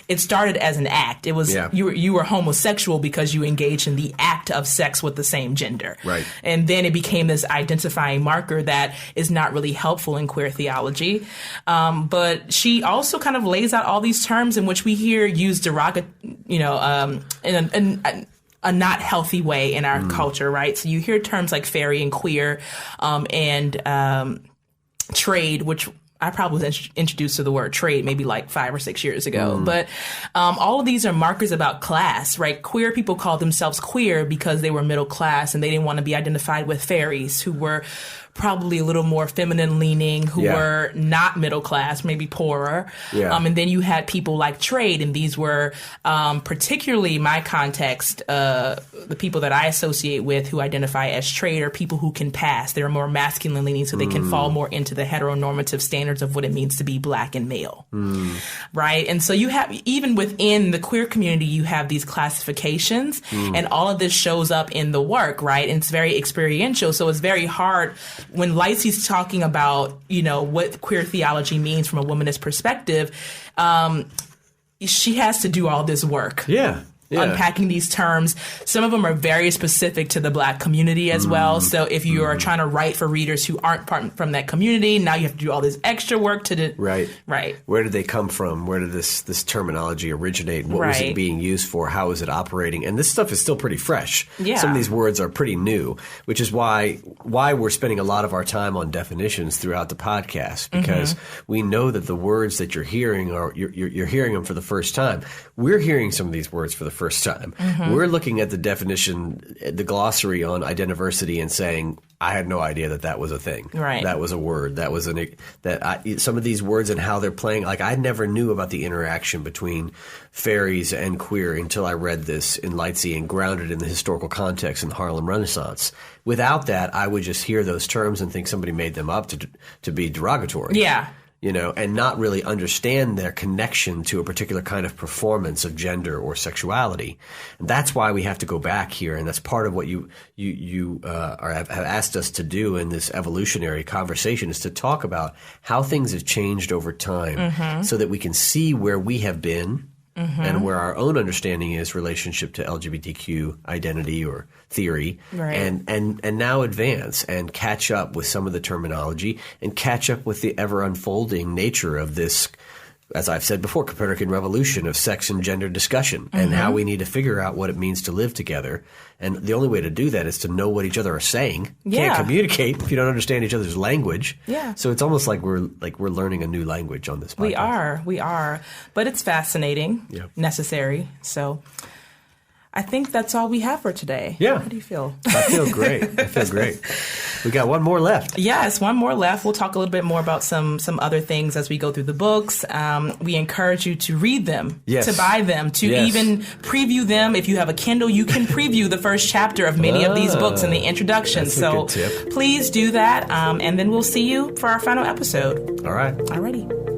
it started as an act. It was you were homosexual because you engaged in the act of sex with the same gender. Right. And then it became this identifying marker that is not really helpful in queer theology. But she also kind of lays out all these terms in which we hear used in a not healthy way in our culture, right? So you hear terms like fairy and queer, and trade, which I probably was introduced to the word trade maybe like 5 or 6 years ago. But all of these are markers about class, right? Queer people call themselves queer because they were middle class and they didn't want to be identified with fairies who were probably a little more feminine leaning, who were not middle class, maybe poorer. And then you had people like trade, and these were particularly my context, the people that I associate with who identify as trade are people who can pass. They're more masculine leaning, so they can fall more into the heteronormative standards of what it means to be black and male. Right? And so you have, even within the queer community, you have these classifications, and all of this shows up in the work, right? And it's very experiential, so it's very hard when Lightsey's talking about, what queer theology means from a womanist perspective. She has to do all this work. Unpacking these terms. Some of them are very specific to the Black community as well. So if you are trying to write for readers who aren't part from that community, now you have to do all this extra work to do. Right. Where did they come from? Where did this terminology originate? What was it being used for? How is it operating? And this stuff is still pretty fresh. Some of these words are pretty new, which is why we're spending a lot of our time on definitions throughout the podcast, because we know that the words that you're hearing you're hearing them for the first time. We're hearing some of these words for the first time. We're looking at the definition, the glossary on identiversity, and saying, I had no idea that was a thing. That was a word. That was some of these words and how they're playing. Like, I never knew about the interaction between fairies and queer until I read this in Lightsey and grounded in the historical context in the Harlem Renaissance. Without that, I would just hear those terms and think somebody made them up to be derogatory. And not really understand their connection to a particular kind of performance of gender or sexuality. And that's why we have to go back here, and that's part of what you have asked us to do in this evolutionary conversation, is to talk about how things have changed over time so that we can see where we have been and where our own understanding is relationship to LGBTQ identity or theory, and now advance and catch up with some of the terminology and catch up with the ever unfolding nature of this, as I've said before, Copernican revolution of sex and gender discussion, and how we need to figure out what it means to live together. And the only way to do that is to know what each other are saying. Can't communicate if you don't understand each other's language. So it's almost like we're learning a new language on this podcast. We are. But it's fascinating, necessary. So I think that's all we have for today. How do you feel? I feel great. We got one more left. Yes, one more left. We'll talk a little bit more about some other things as we go through the books. We encourage you to read them, to buy them, to even preview them. If you have a Kindle, you can preview the first chapter of many of these books in the introduction. That's a good tip. Please do that, and then we'll see you for our final episode. All right. Alrighty.